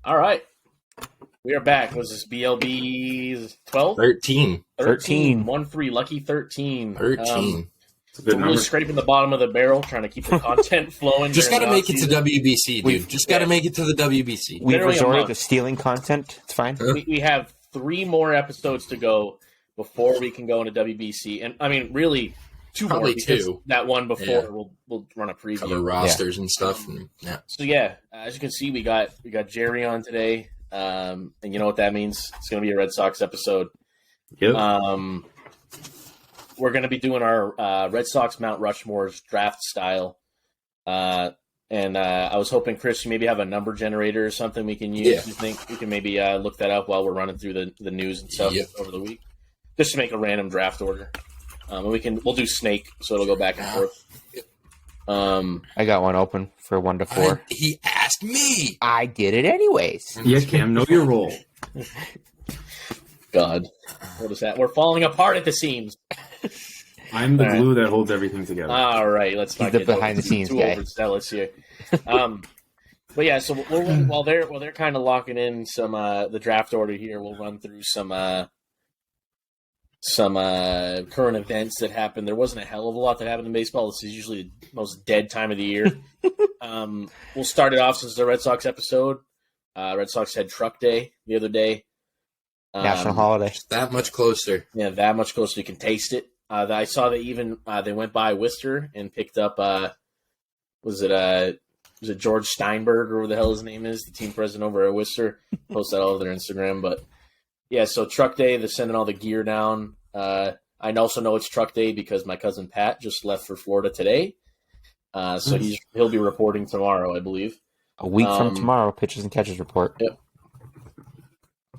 All right. We are back. Was this BLB's 12? 13. 1-3. Lucky 13. 13. We're really scraping the bottom of the barrel, trying to keep the content flowing. Just got to make it to season. WBC, dude. Just got to make it to the WBC. We've resorted to stealing content. It's fine. We have 3 more episodes to go before we can go into WBC. And, I mean, really, 2 Probably more. Because 2. That one before, Yeah. we'll run a preview. Cover rosters and stuff. And, yeah. So, yeah, as you can see, we got Jerry on today. And you know what that means? It's going to be a Red Sox episode. Yep. We're going to be doing our Red Sox Mount Rushmores draft style. And I was hoping, Chris, you maybe have a number generator or something we can use. Yeah. You think we can maybe look that up while we're running through the news and stuff over the week? Just to make a random draft order. And we'll do snake, so it'll go back and forth. I got one open for 1 to 4. He asked me. I did it anyways. Yeah, Cam, know your role. God, what is that? We're falling apart at the seams. I'm the glue that holds everything together. All right, let's not He's the get behind-the-scenes too guy. overzealous here. But yeah, so while they're kind of locking in some the draft order here, we'll run through some current events that happened. There wasn't a hell of a lot that happened in baseball. This is usually the most dead time of the year. We'll start it off since the Red Sox episode. Red Sox had Truck Day the other day. National holiday. That much closer. Yeah, that much closer. You can taste it. I saw they even they went by Worcester and picked up. Was it George Steinberg or whatever the hell his name is, the team president over at Worcester? Post that all over their Instagram. But yeah, so Truck Day, they're sending all the gear down. I also know it's Truck Day because my cousin Pat just left for Florida today. So he'll be reporting tomorrow, I believe. A week from tomorrow, pitchers and catchers report. Yep.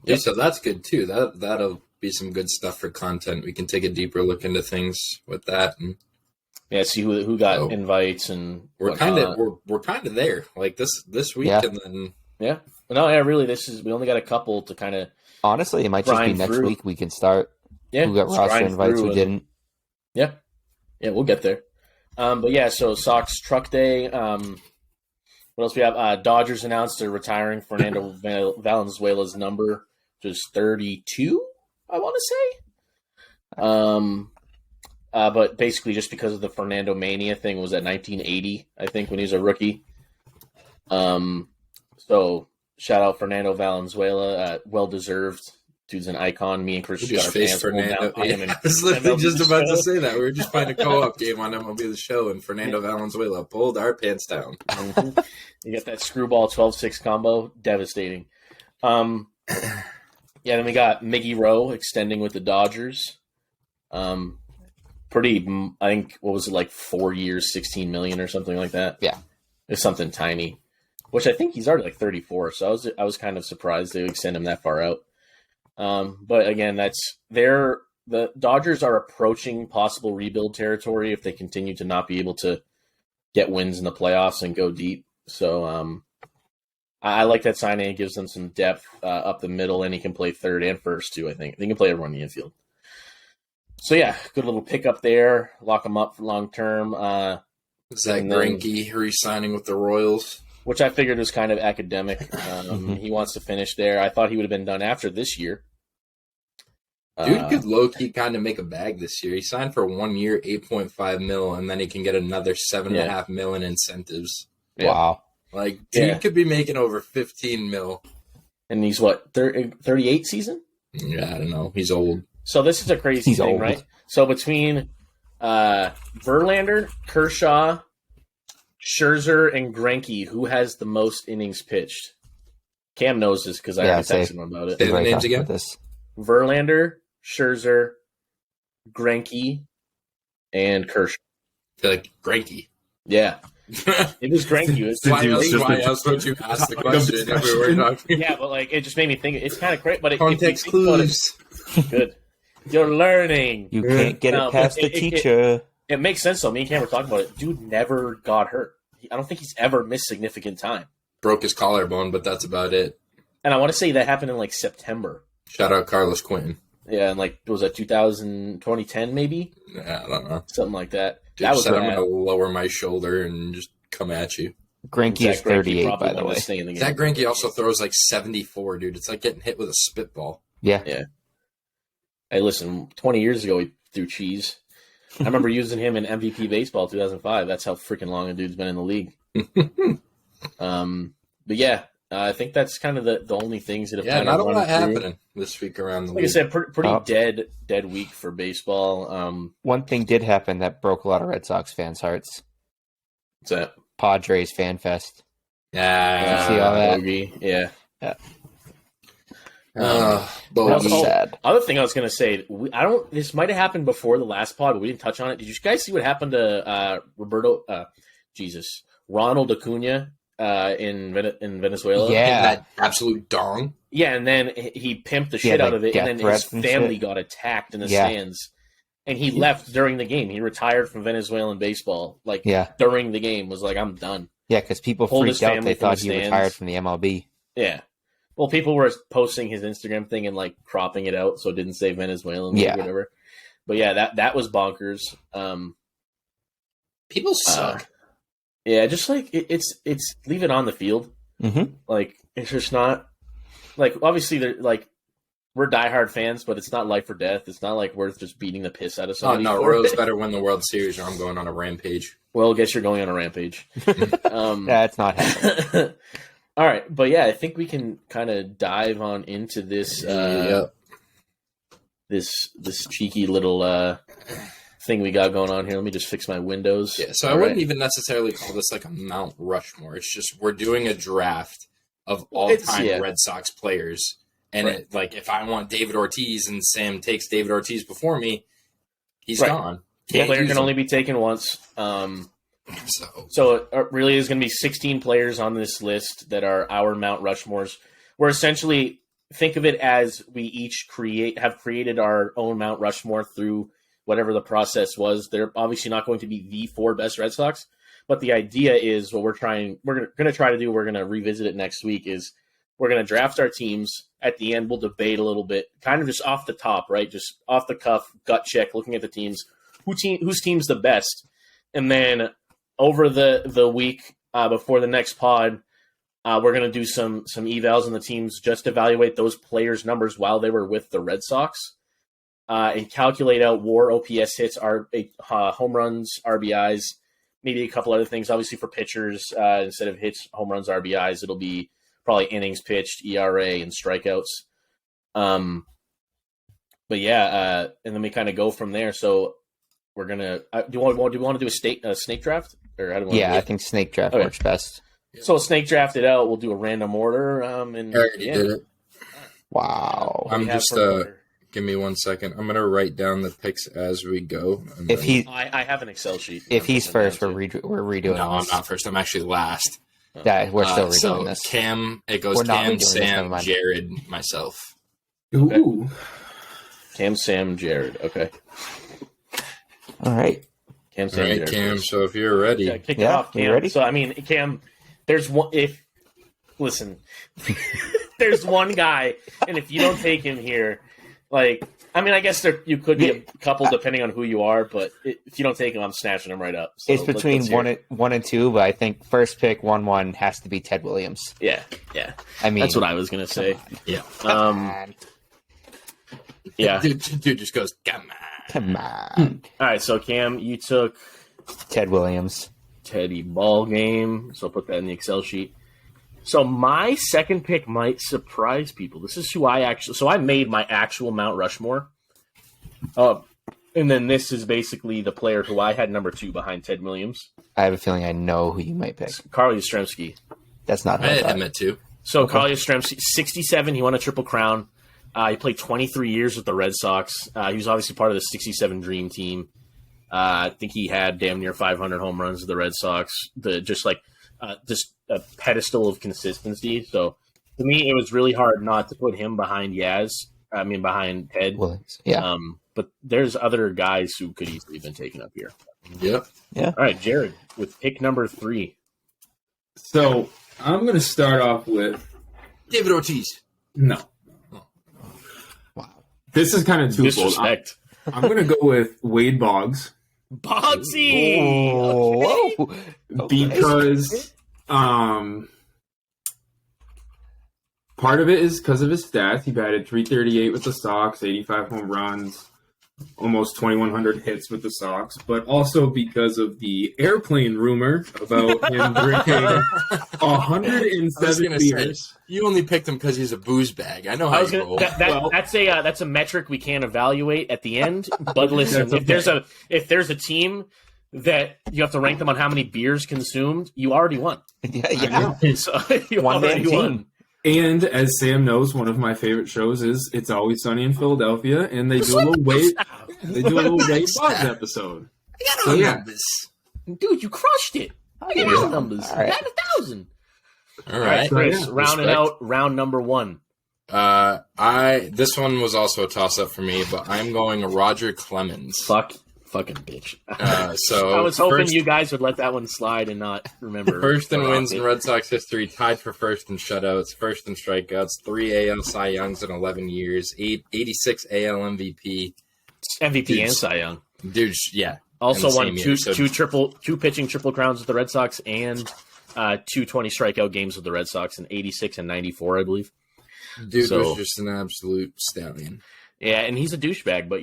Yeah, so that's good too. That'll be some good stuff for content. We can take a deeper look into things with that, and see who got invites and we're kind of there. Like this week, and then really. We only got a couple to kind of. Honestly, it might just be next week we can start. Yeah, who got roster invites, who didn't. Yeah, we'll get there. But yeah, so Sox Truck Day. What else we have? Dodgers announced they're retiring Fernando Valenzuela's number, which is 32. I want to say. But basically, just because of the Fernando Mania thing, was at 1980, I think, when he was a rookie. So shout out Fernando Valenzuela, well deserved. Dude's an icon. Me and Chris got our pants pulled down. I was literally just about to say that. We were just playing a co-op game on MLB The Show, and Fernando Valenzuela pulled our pants down. You got that screwball 12-6 combo, devastating. Then we got Miggy Rowe extending with the Dodgers. Pretty, I think, what was it, like 4 years, $16 million or something like that? Yeah. It's something tiny, which I think he's already like 34, so I was kind of surprised they would extend him that far out. But again, the Dodgers are approaching possible rebuild territory if they continue to not be able to get wins in the playoffs and go deep. So I like that signing. It gives them some depth up the middle, and he can play third and first too. I think they can play everyone in the infield. So yeah, good little pickup there. Lock him up for long term. Zach Greinke re-signing with the Royals, which I figured was kind of academic. He wants to finish there. I thought he would have been done after this year. Dude could low-key kind of make a bag this year. He signed for 1 year, $8.5 million, and then he can get another $7.5 million in incentives. Yeah. Wow. Like, dude could be making over $15 million. And he's what, 38 season? Yeah, I don't know. He's old. So this is a crazy thing, old. Right? So between Verlander, Kershaw, Scherzer, and Greinke, who has the most innings pitched? Cam knows this because I already texted him about it. Say the names again. Verlander, Scherzer, Greinke, and Kershaw. I feel like Greinke. Yeah. It was Greinke. Why else would you ask the question if we were talking? Yeah, but like it just made me think it's kind of crazy. But context clues. Good. You're learning. You can't get it past the teacher. It makes sense though. Me and Cam were talking about it. Dude never got hurt. I don't think he's ever missed significant time. Broke his collarbone, but that's about it. And I want to say that happened in like September. Shout out Carlos Quentin. Yeah, and like was that 2010 maybe? Yeah, I don't know. Something like that. Dude, that was I'm gonna lower my shoulder and just come at you. Greinke is 38, by the way. Zach Greinke also throws like 74, dude. It's like getting hit with a spitball. Yeah. Hey, listen, 20 years ago, he threw cheese. I remember using him in MVP Baseball 2005. That's how freaking long a dude's been in the league. But yeah, I think that's kind of the only things that have kind not of a lot happening this week around the league. Like I said, pretty dead week for baseball. One thing did happen that broke a lot of Red Sox fans' hearts. What's that? Padres Fan Fest. Yeah. See all that? Bogey. Yeah. Sad. Other thing I was going to say, this might have happened before the last pod, but we didn't touch on it. Did you guys see what happened to Ronald Acuna in Venezuela? Yeah. That absolute dong. Yeah, and then he pimped the shit out of it, and then his family got attacked in the stands. And he left during the game. He retired from Venezuelan baseball. During the game, was like, I'm done. Yeah, because people freaked out. They thought he retired from the MLB. Yeah. Well, people were posting his Instagram thing and cropping it out so it didn't say Venezuelan or whatever. But yeah, that was bonkers. People suck. Yeah, just it's leave it on the field. Mm-hmm. It's just not obviously they're we're diehard fans, but it's not life or death. It's not worth just beating the piss out of somebody. No, Rose better win the World Series or I'm going on a rampage. Well, I guess you're going on a rampage. That's not happening. All right, but yeah, I think we can kind of dive on into this this cheeky little thing we got going on here. Let me just fix my windows. Yeah, so I wouldn't even necessarily call this a Mount Rushmore. It's just we're doing a draft of all-time Red Sox players. And if I want David Ortiz and Sam takes David Ortiz before me, he's gone. The player can only be taken once. So it really is going to be 16 players on this list that are our Mount Rushmores. We're essentially, think of it as we each have created our own Mount Rushmore through whatever the process was. They're obviously not going to be the 4 best Red Sox, but the idea is what we're going to try to do. We're going to revisit it next week. Is we're going to draft our teams. At the end, we'll debate a little bit, kind of just off the top, right? Just off the cuff, gut check, looking at the teams. Whose team's the best? And then over the week before the next pod, we're going to do some evals on the teams, just evaluate those players' numbers while they were with the Red Sox, and calculate out WAR, OPS hits, home runs, RBIs, maybe a couple other things. Obviously, for pitchers, instead of hits, home runs, RBIs, it'll be probably innings pitched, ERA, and strikeouts. But yeah, and then we kind of go from there. So we're gonna do we want to do a snake draft, or how do we? I think snake draft works best. So snake draft it out. We'll do a random order. And did it. Wow. I'm just give me 1 second. I'm gonna write down the picks as we go. I have an Excel sheet. If he's first, we're redoing. No, this. I'm not first. I'm actually last. Yeah, we're still redoing this. Cam, it goes Cam, Sam, Jared, myself. Okay. Ooh. Cam, Sam, Jared. Okay. All right. Cam, Sam, Jared. Cam. So if you're ready, kick it off. Cam. You ready? So Cam, there's one. There's one guy, and if you don't take him here, I guess you could be a couple depending on who you are, but if you don't take him, I'm snatching him right up. So it's between one and 2, but I think first pick 1-1 has to be Ted Williams. Yeah. I mean, that's what I was gonna say. Yeah. Yeah. Dude just goes, come on. All right, so Cam, you took Ted Williams. Teddy ball game. So I'll put that in the Excel sheet. So my second pick might surprise people. This is who I made my actual Mount Rushmore. And then this is basically the player who I had number 2 behind Ted Williams. I have a feeling I know who you might pick. Carl Yastrzemski. That's not I had him at 2. So okay. Carl Yastrzemski, 67, he won a Triple Crown. He played 23 years with the Red Sox. He was obviously part of the 67 Dream Team. I think he had damn near 500 home runs with the Red Sox. Just a pedestal of consistency. So to me, it was really hard not to put him behind behind Ted. Williams. Yeah. But there's other guys who could easily have been taken up here. Yep. Yeah. All right, Jared, with pick number 3. So I'm going to start off with David Ortiz. No. Wow. This is kind of twofold. Disrespect. I'm going to go with Wade Boggs. Boggsy! Okay. Because Part of it is because of his stats. He batted .338 with the Sox, 85 home runs, almost 2,100 hits with the Sox, but also because of the airplane rumor about him drinking 107 beers. You only picked him because he's a booze bag. I know how you roll. That's a metric we can't evaluate at the end. But listen, if there's a team that you have to rank them on how many beers consumed, you already won. Yeah. So you already won. And as Sam knows, one of my favorite shows is It's Always Sunny in Philadelphia, and they do a little Wade Boggs episode. I got numbers. Dude, you crushed it. I got his numbers. All right. 9,000. All right, Chris, rounding out round number 1. This one was also a toss-up for me, but I'm going Roger Clemens. Fucking bitch. So I was hoping you guys would let that one slide and not remember. First in wins in Red Sox history, tied for first in shutouts, first in strikeouts, 3 AL Cy Youngs in 11 years, 86 AL MVP. MVP and Cy Young. Dude, yeah. Also won two pitching triple crowns with the Red Sox and 220 strikeout games with the Red Sox in 86 and 94, I believe. Dude was just an absolute stallion. Yeah, and he's a douchebag, but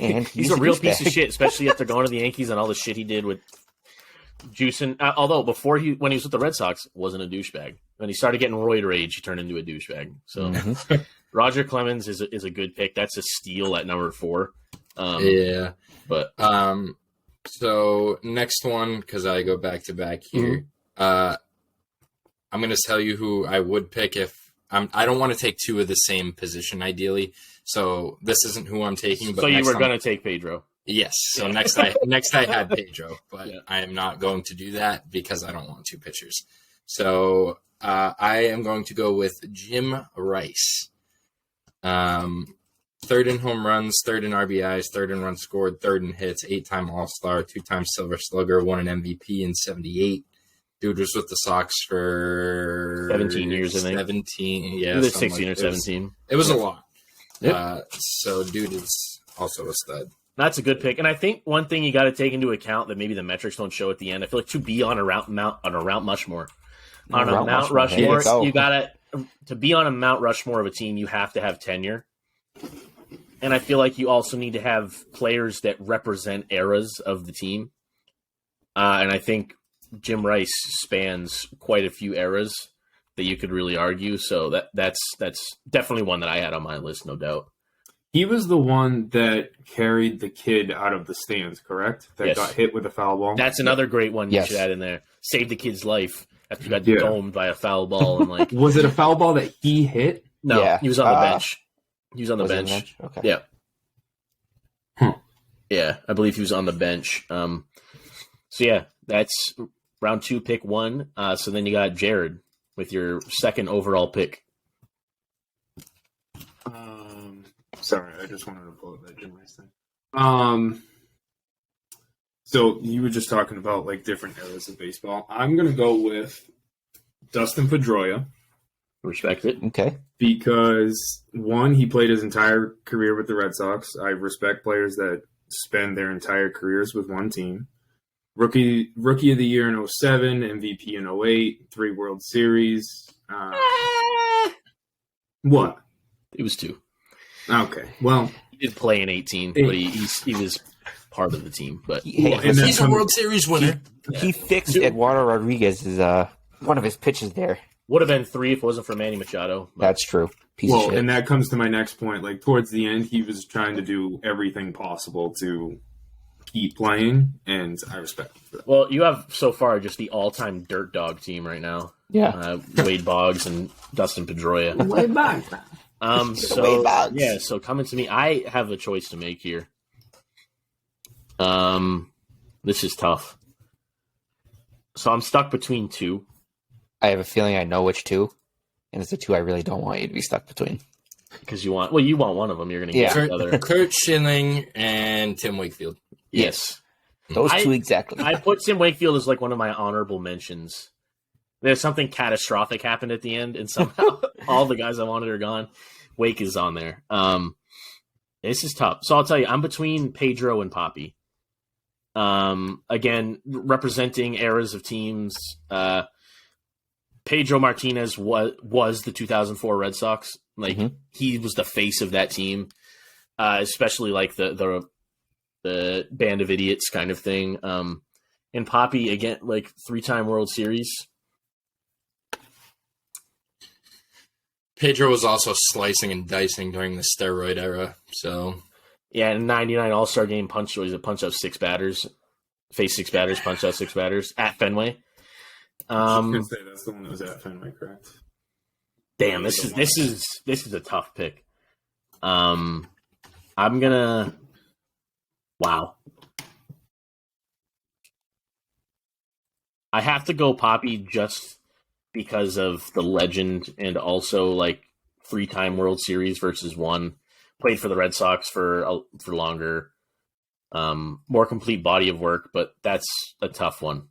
and he's a real piece of shit, especially after going to the Yankees and all the shit he did with juicing. Although when he was with the Red Sox, wasn't a douchebag. When he started getting roid rage, he turned into a douchebag. So Roger Clemens is a good pick. That's a steal at number 4. But so next one, because I go back to back here. I'm going to tell you who I would pick if I don't want to take 2 of the same position ideally. So this isn't who I'm taking. But so you were going to take Pedro. Yes. So next I had Pedro, but I am not going to do that because I don't want 2 pitchers. So I am going to go with Jim Rice. 3rd in home runs, 3rd in RBIs, 3rd in runs scored, 3rd in hits, 8-time All-Star, 2-time Silver Slugger, won an MVP in 78. Dude was with the Sox for 17 years, I think. 17, yeah. 16 or 17. It was a lot. Yep. So dude is also a stud. That's a good pick. And I think one thing you got to take into account that maybe the metrics don't show at the end, I feel like to be on a Mount Rushmore. On a Mount Rushmore, you got to be on a Mount Rushmore of a team, you have to have tenure. And I feel like you also need to have players that represent eras of the team. And I think Jim Rice spans quite a few eras that you could really argue. So that's definitely one that I had on my list, no doubt. He was the one that carried the kid out of the stands, correct? That got hit with a foul ball. That's another great one you should add in there. Saved the kid's life after he got domed by a foul ball. And was it a foul ball that he hit? No, he was on the bench. He was on the bench. Okay. Yeah. Yeah, I believe he was on the bench. So yeah, that's round 2, pick 1. So then you got Jared with your 2nd overall pick. Sorry, I just wanted to pull up that Jim Rice thing. So you were just talking about different eras of baseball. I'm gonna go with Dustin Pedroia. Respect it. Okay. Because 1, he played his entire career with the Red Sox. I respect players that spend their entire careers with one team. Rookie of the year in 07, MVP in 08, 3 World Series. What? It was 2. Okay, well, he did play in 18, but he was part of the team. But he's a World Series winner. He fixed Eduardo Rodriguez's one of his pitches there. Would have been 3 if it wasn't for Manny Machado. That's true. Piece of shit. And that comes to my next point. Towards the end, he was trying to do everything possible to keep playing, and I respect him for that. Well, you have so far just the all-time dirt dog team right now. Yeah. Wade Boggs and Dustin Pedroia. Wade Boggs. So coming to me, I have a choice to make here. This is tough. So I'm stuck between 2. I have a feeling I know which 2, and it's the 2 I really don't want you to be stuck between. Because you want one of them. You're going to get the other. Kurt Schilling and Tim Wakefield. Yes. Those 2 exactly. I put Tim Wakefield as one of my honorable mentions. There's something catastrophic happened at the end, and somehow all the guys I wanted are gone. Wake is on there. This is tough. So I'll tell you, I'm between Pedro and Poppy. Again, representing eras of teams. Pedro Martinez was the 2004 Red Sox. Like he was the face of that team, especially like the band of idiots kind of thing. And Poppy again, like 3-time World Series. Pedro was also slicing and dicing during the steroid era, so yeah. In '99 All-Star Game, punch out 6 batters, face 6 batters, punch out 6 batters at Fenway. I was gonna say that's the one that was at Fenway, correct? Damn, this is a tough pick. I'm gonna. Wow. I have to go Poppy just because of the legend and also like 3-time World Series versus 1. Played for the Red Sox for longer. More complete body of work, but that's a tough one.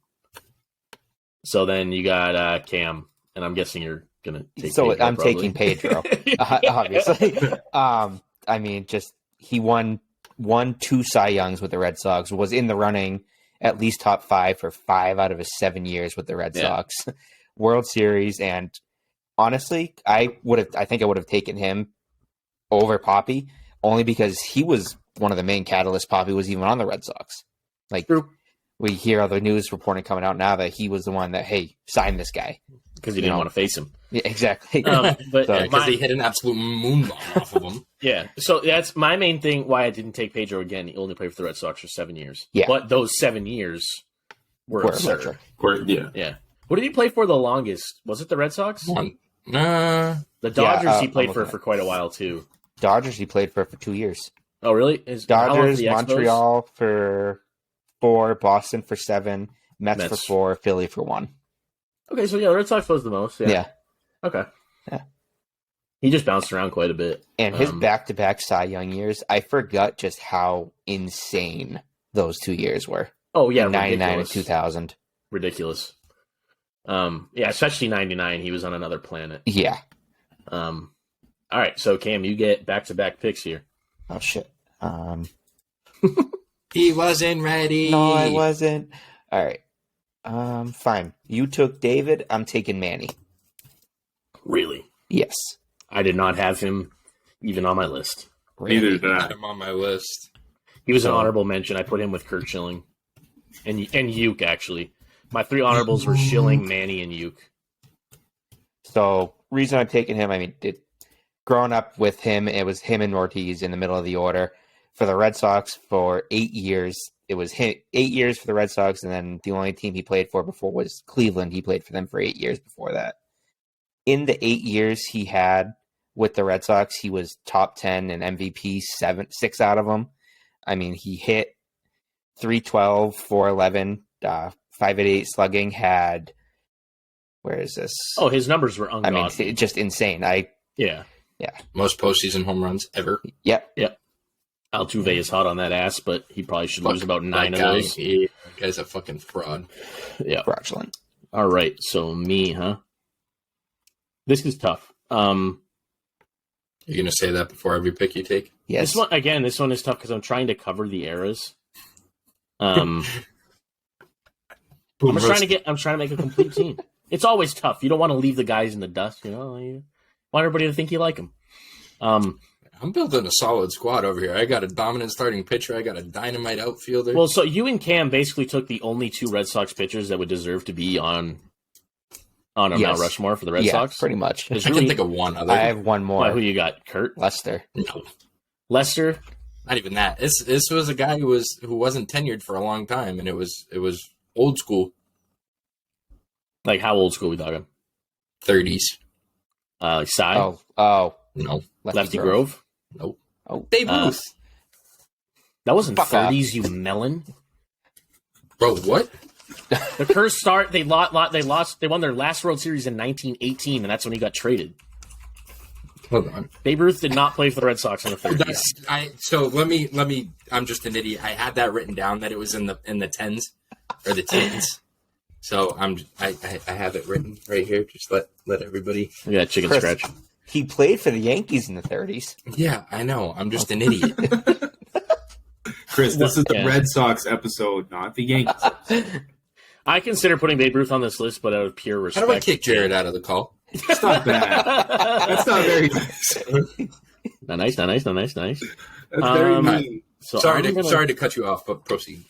So then you got Cam, and I'm guessing you're gonna take. So Pedro, I'm probably. taking Pedro, obviously. I mean, just he won 2 Cy Youngs with the Red Sox, was in the running at least top 5 for 5 out of his 7 years with the Red Sox. World Series, and honestly, I think I would have taken him over Poppy only because he was one of the main catalysts. Poppy was even on the Red Sox. Like True. We hear other news reporting coming out now that he was the one that sign this guy because he didn't want to face him. Yeah, exactly. But because he hit an absolute moonbomb off of him. Yeah, so that's my main thing. Why I didn't take Pedro again. He only played for the Red Sox for 7 years. Yeah, but those 7 years were absurd. Yeah. What did he play for the longest? Was it the Red Sox? The Dodgers he played for quite a while too. Dodgers he played for 2 years. Oh, really? Dodgers, Montreal for 4, Boston for 7, Mets for 4, Philly for 1. Okay, so the Red Sox was the most. Yeah. Okay. Yeah. He just bounced around quite a bit. And his back-to-back Cy Young years, I forgot just how insane those 2 years were. Oh, yeah. 99 and 2000. Ridiculous. Especially 99. He was on another planet. Yeah. All right, so Cam, you get back-to-back picks here. Oh, shit. He wasn't ready. No, I wasn't. All right. Fine. You took David. I'm taking Manny. Really? Yes. I did not have him even on my list. Neither did I I. had him on my list. He was an honorable mention. I put him with Kurt Schilling and Uke, actually. My 3 honorables were Schilling, Manny, and Uke. So, reason I'm taking him, I mean, growing up with him, it was him and Ortiz in the middle of the order. For the Red Sox for 8 years, it was 8 years for the Red Sox, and then the only team he played for before was Cleveland. He played for them for 8 years before that. In the 8 years he had with the Red Sox, he was top 10 in MVP, 6 out of them. I mean, he hit 312, 411, 588 slugging, had, where is this? Oh, his numbers were ungodly. I mean, just insane. Yeah. Most postseason home runs ever. Yep. Altuve is hot on that ass, but he probably should lose about 9 of those. That guy's a fucking fraud. Yeah. Fraudulent. All right, so me, huh? This is tough. You're going to say that before every pick you take? Yes. This one is tough because I'm trying to cover the eras. I'm trying to make a complete team. It's always tough. You don't want to leave the guys in the dust, You want everybody to think you like them. I'm building a solid squad over here. I got a dominant starting pitcher. I got a dynamite outfielder. Well, so you and Cam basically took the only 2 Red Sox pitchers that would deserve to be on a Mount Rushmore for the Red Sox. Pretty much. I can think of one other. I have one more. Who you got? Kurt? Lester. No. Lester? Not even that. This was a guy who wasn't tenured for a long time, and it was old school. Like how old school we talking? 30s. Like Cy? Oh. No. Lefty Grove? Nope. Oh. Babe Ruth. That wasn't Fuck 30s, you melon. Bro, what? The curse start. They lost. They won their last World Series in 1918, and that's when he got traded. Hold on. Babe Ruth did not play for the Red Sox in the 30s. So let me. I'm just an idiot. I had that written down that it was in the tens or the tens. So I have it written right here. Just let everybody. Look at that chicken Chris, scratch. He played for the Yankees in the 30s. Yeah, I know. I'm just an idiot. Chris, this is the Red Sox episode, not the Yankees episode. I consider putting Babe Ruth on this list, but out of pure How respect. do I kick Jared out of the call? Stop that. That's not very nice. Not nice. That's very mean. So sorry to cut you off, but proceed.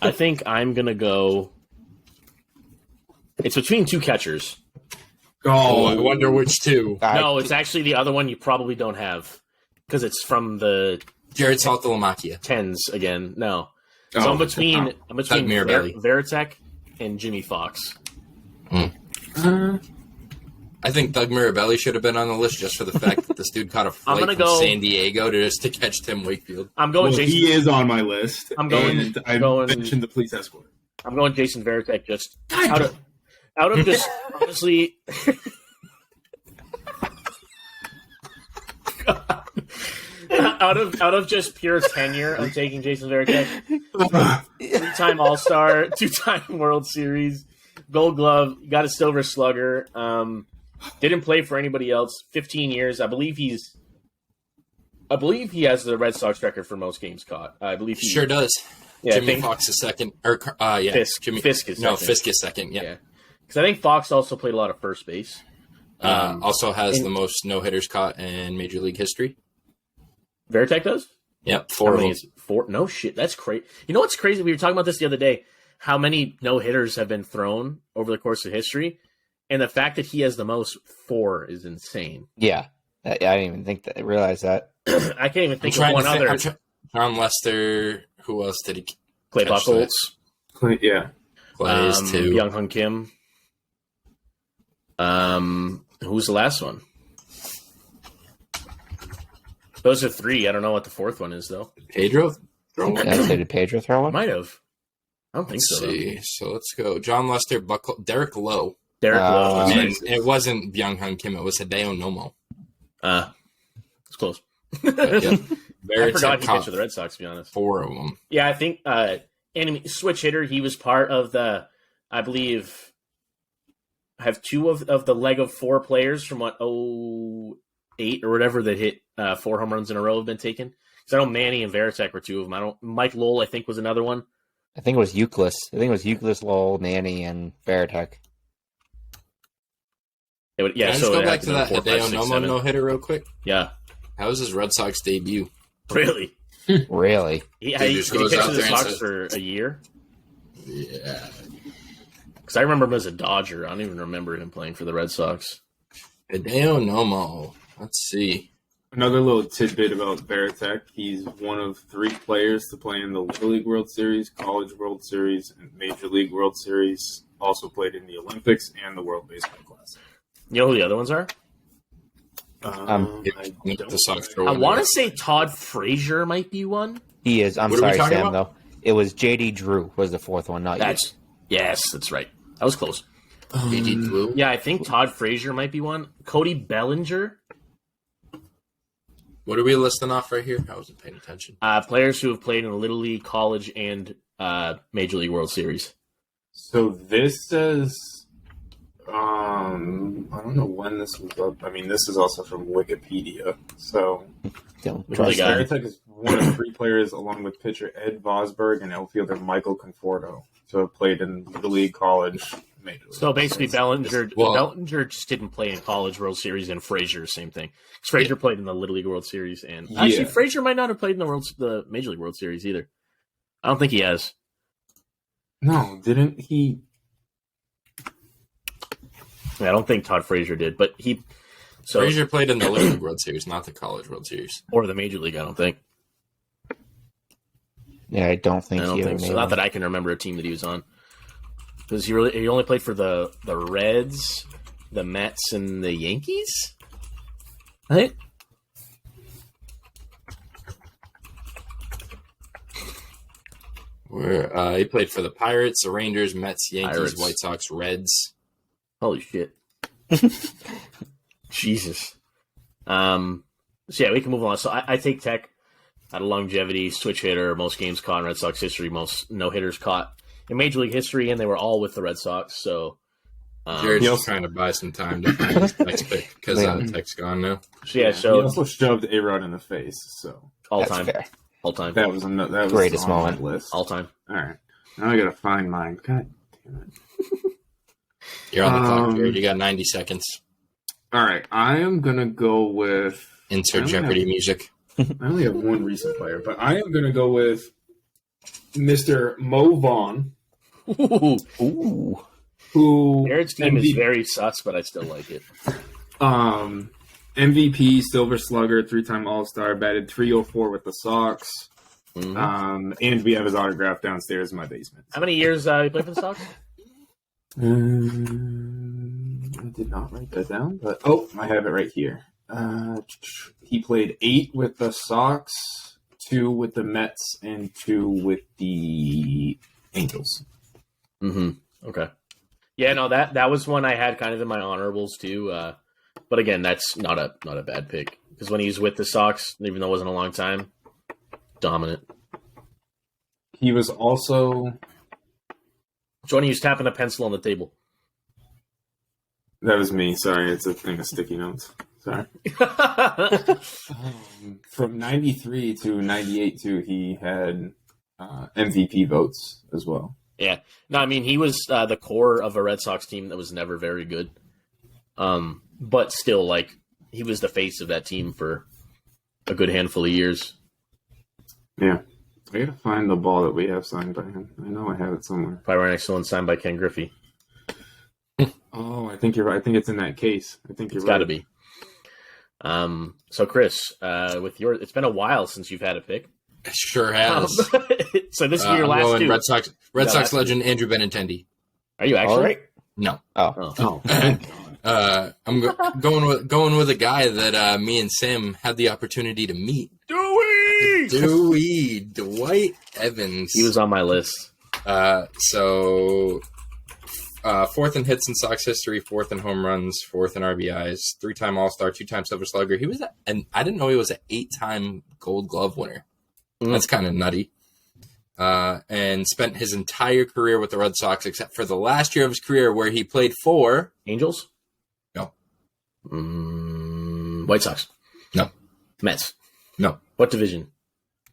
I think I'm going to go... It's between two catchers. Oh, I wonder which two. No, it's actually the other one you probably don't have. Because it's from the... Jared Saltalamacchia. 10s again. No. So I'm between Veritek and Jimmy Fox. I think Doug Mirabelli should have been on the list just for the fact that this dude caught a flight from San Diego to catch Tim Wakefield. I'm going Jason. He is on my list. I mentioned the police escort. I'm going Jason Veritek just out of just honestly. out of just pure tenure, I'm taking Jason Veritek. 3-time All-Star, 2-time World Series, Gold Glove, got a Silver Slugger. Didn't play for anybody else. 15 years. I believe he has the Red Sox record for most games caught. I believe he sure does. Yeah, Jimmy Fox is second, or Fisk is second. No, Fisk is second. Yeah. Because I think Fox also played a lot of first base. Also has the most no hitters caught in Major League history. Veritek does? Yep, 4 of them. 4? No shit, that's crazy. You know what's crazy? We were talking about this the other day. How many no hitters have been thrown over the course of history, and the fact that he has the most 4 is insane. Yeah, I didn't even realize that. I can't even think of one other. John Lester. Who else did he? Clay Buchholz. Clay is 2. Young Hun Kim. Who's the last one? Those are 3. I don't know what the 4th one is though. Pedro. Did Pedro throw one? Might have. I don't think Let's so. See. So let's go. John Lester, Derek Lowe. And it wasn't Byung Hun Kim. It was Hideo Nomo. It's close. Yeah. I forgot he pitched for the Red Sox, to be honest. 4 of them. Yeah, I think switch hitter, he was part of the, I believe, I have 2 of the leg of 4 players from 08 or whatever that hit 4 home runs in a row have been taken. Because I know Manny and Veritek were 2 of them. Mike Lowell, I think, was another one. I think it was Euclid. Lowell, Manny, and Veritek. Can I just go back to that Hideo Nomo no-hitter real quick? Yeah. How was his Red Sox debut? Really? Really? He pitched for the Sox for a year? Yeah. Because I remember him as a Dodger. I don't even remember him playing for the Red Sox. Hideo Nomo. Let's see. Another little tidbit about Veritek. He's one of 3 players to play in the Little League World Series, College World Series, and Major League World Series. Also played in the Olympics and the World Baseball Classic. You know who the other ones are? I want to say Todd Frazier might be one. He is. I'm sorry, Sam, though. It was J.D. Drew was the 4th one, not you. Yes, that's right. That was close. J.D. Drew? Yeah, I think Todd Frazier might be one. Cody Bellinger. What are we listing off right here? I wasn't paying attention. Players who have played in the Little League, College, and Major League World Series. So this says... I don't know when this was up. I mean, this is also from Wikipedia. So, Veritek is one of 3 players, along with pitcher Ed Vosberg and outfielder Michael Conforto, to have played in Little League, College, Major League. So basically, Bellinger just didn't play in College World Series, and Frazier, same thing. Frazier played in the Little League World Series, and actually, Frazier might not have played in the Major League World Series either. I don't think he has. No, didn't he? I don't think Todd Frazier did, but Frazier played in the Little League World Series, not the College World Series. Or the Major League, I don't think. Yeah, I don't think so. Not that I can remember a team that he was on. Because he only played for the Reds, the Mets, and the Yankees? Right? He played for the Pirates, the Rangers, Mets, Yankees, White Sox, Reds. Holy shit. Jesus. So yeah, we can move on. So I take Tech out of longevity, switch hitter, most games caught in Red Sox history, most no-hitters caught in Major League history, and they were all with the Red Sox. So Jared's just trying to buy some time to find his next pick because Tech's gone now. So he also shoved A-Rod in the face. So all time. Fair. All time. That was greatest moment. List. All time. All right. Now I got to find mine. God You're on the clock, Jared. You got 90 seconds. All right, I am gonna go with Insert Jeopardy music. I only have one recent player, but I am gonna go with Mr. Mo Vaughn. Ooh. Who Jared's team is very sus, but I still like it. MVP, Silver Slugger, 3-time All-Star, batted .304 with the Sox. Mm-hmm. And we have his autograph downstairs in my basement. How many years you played for the Sox? I did not write that down, but I have it right here. He played 8 with the Sox, 2 with the Mets, and 2 with the Angels. Mm-hmm. Okay. Yeah, no, that was one I had kind of in my honorables too. But again, that's not a bad pick because when he was with the Sox, even though it wasn't a long time, dominant. He was also. Which one of you is tapping a pencil on the table? That was me. Sorry, it's a thing of sticky notes. Sorry. From 93 to 98, too, he had MVP votes as well. Yeah. No, I mean, he was the core of a Red Sox team that was never very good. But still, like, he was the face of that team for a good handful of years. Yeah. I gotta find the ball that we have signed by him. I know I have it somewhere. Probably right next to one signed by Ken Griffey. Oh, I think you're right. I think it's in that case. I think you're It's right. got to be. So Chris, with it's been a while since you've had a pick. It sure has. So this is your last two. Red Sox legend Andrew Benintendi. Are you actually? All right. No. Oh. I'm going with a guy that me and Sam had the opportunity to meet. Dewey, Dwight Evans. He was on my list. So fourth in hits in Sox history, fourth in home runs, fourth in RBIs, 3-time All-Star, 2-time Silver Slugger. He was, and I didn't know he was an 8-time Gold Glove winner. That's kind of nutty. And spent his entire career with the Red Sox, except for the last year of his career where he played for Angels. No. White Sox. No. Mets. No. What division?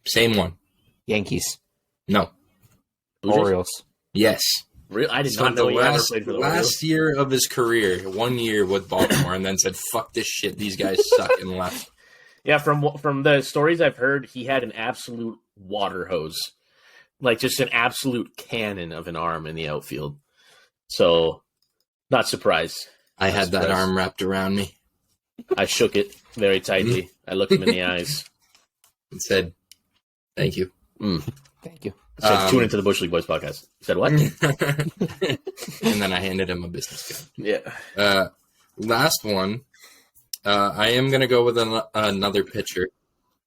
Same one. Yankees. No. Blue Jays? Orioles. Yes. I did not know he ever played for the Orioles. Last year of his career, 1 year with Baltimore, and then said, "Fuck this shit. These guys suck," and left. Yeah, from the stories I've heard, he had an absolute water hose, like just an absolute cannon of an arm in the outfield. So, not surprised. I had that arm wrapped around me. I shook it very tightly. I looked him in the eyes and said, "Thank you." Thank you. So tune into the Bush League Boys podcast. You said what? And then I handed him a business card. Yeah. Last one. I am going to go with another pitcher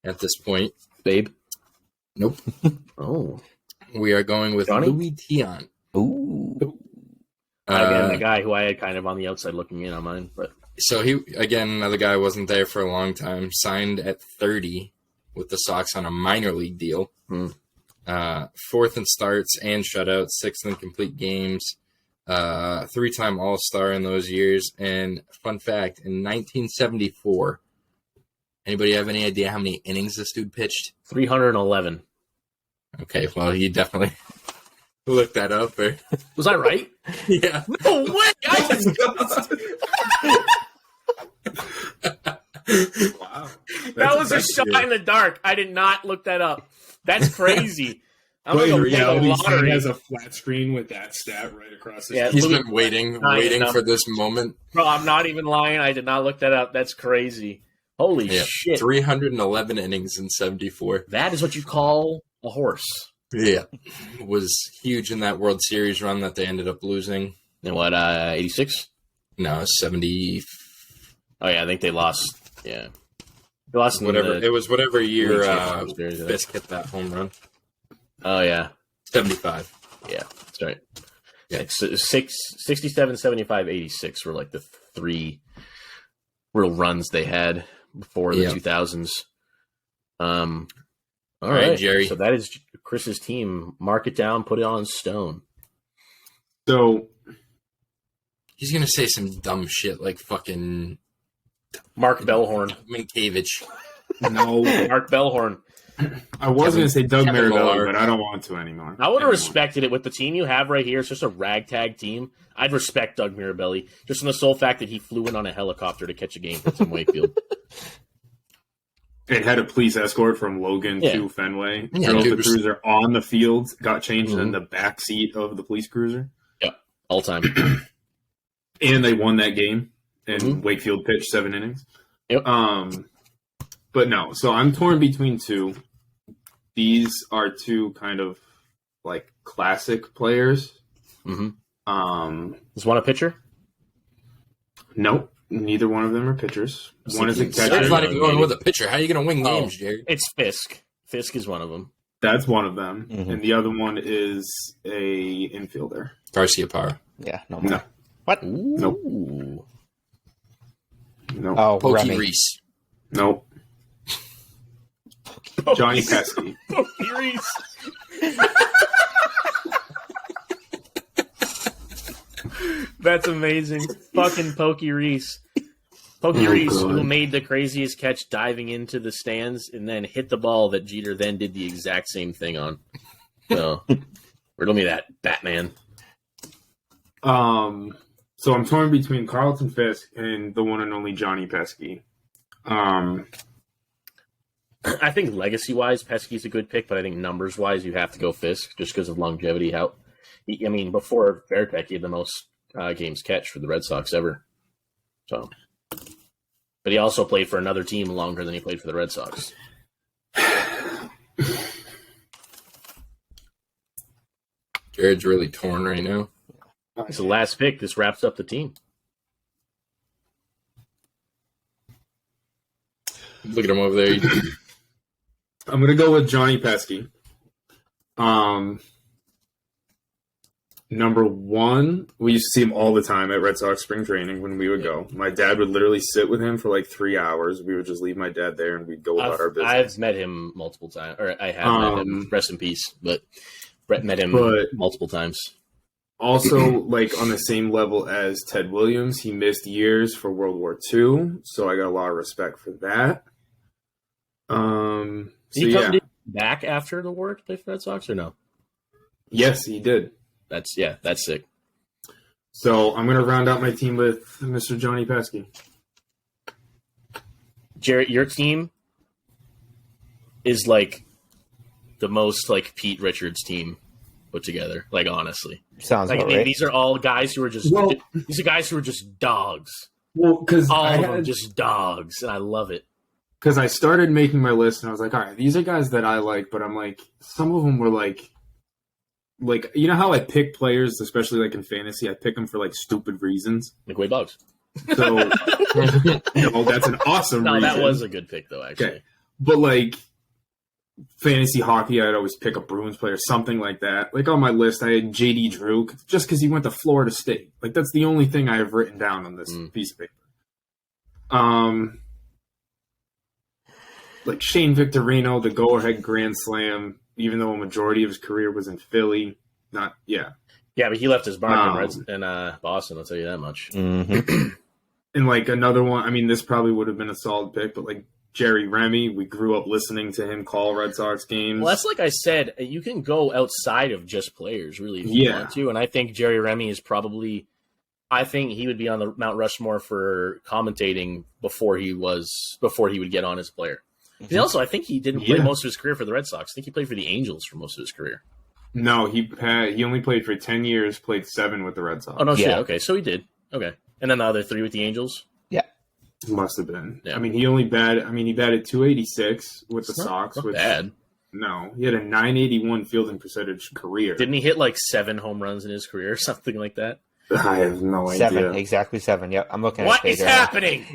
at this point. Babe? Nope. Oh. We are going with Johnny? Louis Tiant. Ooh. Again, the guy who I had kind of on the outside looking in on mine. But So he, again, another guy wasn't there for a long time. Signed at 30 with the Sox on a minor league deal. Fourth in starts and shutouts, sixth in complete games. 3-time All-Star in those years. And fun fact, in 1974, anybody have any idea how many innings this dude pitched? 311. Okay, well, you definitely looked that up. Or... Was I right? Yeah. No way! Wow. That was a shot in the dark. I did not look that up. That's crazy. I'm But going in to play the reality, Sam lottery. has a flat screen with that stat right across his Yeah, He's Louis- been waiting Nine for this moment. Bro, I'm not even lying. I did not look that up. That's crazy. Holy shit. 311 innings in 74. That is what you call a horse. Yeah. Was huge in that World Series run that they ended up losing. And what, 86? No, 70. Oh, yeah, I think they lost. Yeah. They lost in Whatever. It was whatever year Series, I think. Fisk hit that home run. Oh, yeah. 75. Yeah, that's right. Yeah. Like 67, 75, 86 were like the three real runs they had before the 2000s. All right, Jerry. So that is Chris's team. Mark it down, put it on stone. So He's going to say some dumb shit like fucking Mark Bellhorn. Minkiewicz. no, Mark Bellhorn. I was going to say Doug Kevin Mirabelli, Millar. but I don't want to anymore. I would have respected it with the team you have right here. It's just a ragtag team. I'd respect Doug Mirabelli just from the sole fact that he flew in on a helicopter to catch a game for Tim Wakefield. It had a police escort from Logan to Fenway. Drove the cruiser on the field, got changed in the back seat of the police cruiser. Yep, all time. And they won that game, and Wakefield pitched 7 innings. Yep. But no, so I'm torn between two. These are two kind of like classic players. Mm-hmm. Is one a pitcher? Nope. Neither one of them are pitchers. One is a catcher. That's not even going with a pitcher. How are you going to win games, Jared? It's Fisk. Fisk is one of them. That's one of them. And the other one is a infielder. Garcia Parra. Yeah, no. What? Nope. Nope. Oh, Pokey Remy. Reese. Nope. Johnny Pesky. Pokey Reese. That's amazing. Fucking Pokey Reese. Pokey Reese, who made the craziest catch diving into the stands and then hit the ball that Jeter then did the exact same thing on. So, riddle me that, Batman. So I'm torn between Carlton Fisk and the one and only Johnny Pesky. I think legacy-wise, Pesky's a good pick, but I think numbers-wise, you have to go Fisk just because of longevity. Before Fairtech, he had the most games catch for the Red Sox ever. So, but he also played for another team longer than he played for the Red Sox. Jared's really torn right now. It's the last pick. This wraps up the team. Look at him over there. I'm going to go with Johnny Pesky. Number one, we used to see him all the time at Red Sox spring training when we would go. My dad would literally sit with him for like 3 hours. We would just leave my dad there and we'd go about our business. I've met him multiple times, or I have met him. Rest in peace. But Brett met him multiple times. Also, like on the same level as Ted Williams, he missed years for World War II, so I got a lot of respect for that. Did he come back after the war to play for the Red Sox or no? Yes, he did. That's sick. So I'm going to round out my team with Mr. Johnny Pesky. Jarrett, your team is like the most like Pete Richards team put together. Like honestly, sounds like right. These are all guys who are just these are guys who are just dogs. Well, because all of them just dogs, and I love it. Because I started making my list and I was like, all right, these are guys that I like, but I'm like, some of them were like, you know how I pick players, especially like in fantasy, I pick them for like stupid reasons. Like Wade Boggs. So, no, that's an awesome reason. That was a good pick though, actually. Okay. But like fantasy hockey, I'd always pick a Bruins player, something like that. Like on my list, I had JD Drew, just because he went to Florida State. Like that's the only thing I have written down on this piece of paper. Like Shane Victorino, the go-ahead grand slam, even though a majority of his career was in Philly. Yeah, but he left his mark in Boston, I'll tell you that much. Mm-hmm. And like another one, I mean, this probably would have been a solid pick, but like Jerry Remy, we grew up listening to him call Red Sox games. Well, that's like I said, you can go outside of just players, really, if you want to. And I think Jerry Remy is probably... I think he would be on the Mount Rushmore for commentating before he would get on as a player. Mm-hmm. Also, I think he didn't play most of his career for the Red Sox. I think he played for the Angels for most of his career. No, he only played for 10 years, played 7 with the Red Sox. Oh, no shit. Okay, so he did. Okay. And then the other 3 with the Angels? Yeah. Must have been. Yeah. I mean, he batted 286 with the Sox. Not bad. No, he had a 981 fielding percentage career. Didn't he hit like 7 home runs in his career or something like that? I have no idea. 7, exactly 7. Yep, I'm looking at what is happening?